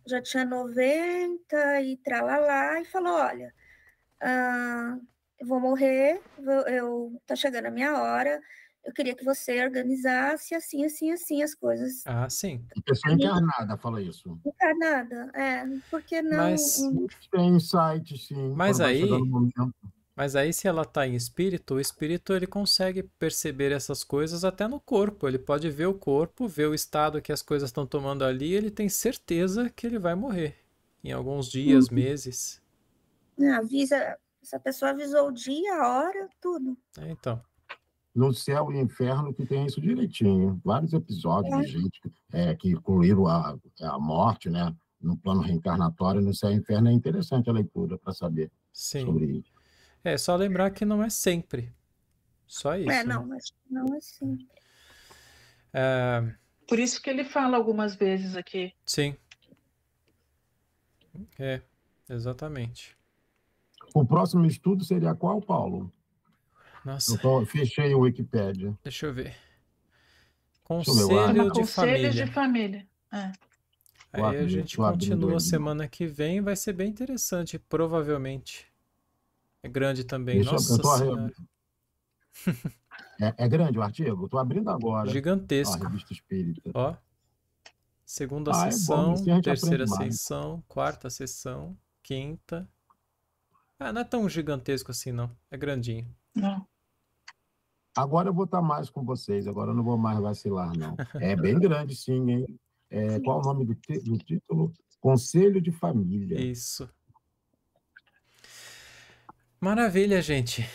já tinha 90 e tralalá, e falou, olha, eu vou morrer, tá chegando a minha hora, eu queria que você organizasse assim, assim, assim as coisas. Sim. A pessoa encarnada fala isso. Encarnada, porque não... Mas... Tem insight, sim. Mas vai chegar aí... no momento. Mas aí, se ela está em espírito, o espírito ele consegue perceber essas coisas até no corpo. Ele pode ver o corpo, ver o estado que as coisas estão tomando ali, e ele tem certeza que ele vai morrer em alguns dias, meses. Essa pessoa avisou o dia, a hora, tudo. Então. No Céu e Inferno que tem isso direitinho. Vários episódios de gente que incluíram a morte, né? No plano reencarnatório, no Céu e Inferno. É interessante a leitura para saber sobre isso. Só lembrar que não é sempre. Só isso. Não é sempre. Por isso que ele fala algumas vezes aqui. Sim. Exatamente. O próximo estudo seria qual, Paulo? Nossa. Eu fechei o Wikipédia. Deixa eu ver. Conselho de Família. Conselho de Família. Aí a gente continua semana que vem, vai ser bem interessante, provavelmente. É grande também, nossa senhora. É grande o artigo? Estou abrindo agora. Gigantesco. A Revista Espírita. Segunda sessão, terceira sessão, quarta sessão, quinta. Não é tão gigantesco assim, não. É grandinho. Não. Agora eu vou estar mais com vocês, agora eu não vou mais vacilar, não. É bem grande, sim, hein? Qual o nome do título? Conselho de Família. Isso. Maravilha, gente.